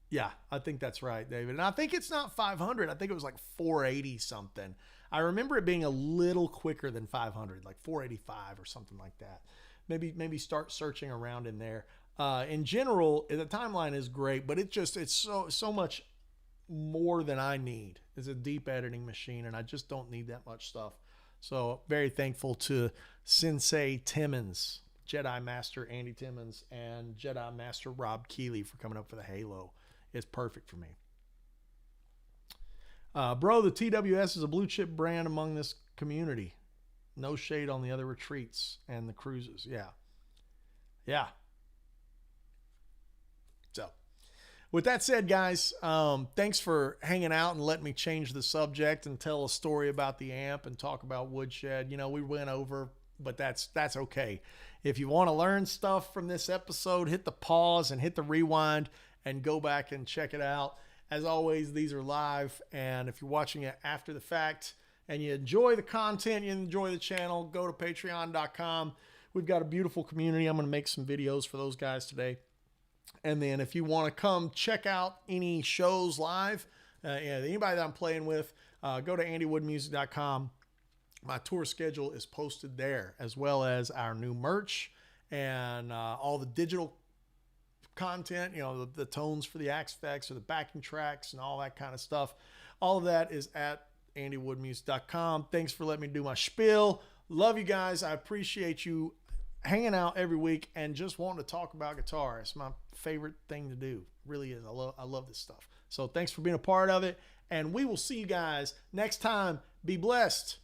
Yeah, I think that's right, David. And I think it's not 500. I think it was like 480 something. I remember it being a little quicker than 500, like 485 or something like that. Maybe start searching around in there. In general, the timeline is great, but it's so much more than I need. It's a deep editing machine, and I just don't need that much stuff. So very thankful to Sensei Timmons, Jedi Master Andy Timmons, and Jedi Master Rob Keeley for coming up for the Halo. It's perfect for me. Bro, the TWS is a blue chip brand among this community. No shade on the other retreats and the cruises. Yeah. So, with that said, guys, thanks for hanging out and letting me change the subject and tell a story about the amp and talk about Woodshed. We went over, but that's okay. If you want to learn stuff from this episode, hit the pause and hit the rewind and go back and check it out. As always, these are live, and if you're watching it after the fact and you enjoy the content, you enjoy the channel, go to patreon.com. We've got a beautiful community. I'm going to make some videos for those guys today. And then if you want to come check out any shows live, anybody that I'm playing with, go to andywoodmusic.com. My tour schedule is posted there, as well as our new merch and all the digital content, the tones for the axe effects or the backing tracks and all that kind of stuff. All of that is at andywoodmusic.com. Thanks for letting me do my spiel. Love you guys. I appreciate you hanging out every week and just wanting to talk about guitar. It's my favorite thing to do. It really is. I love this stuff. So thanks for being a part of it, and we will see you guys next time. Be blessed.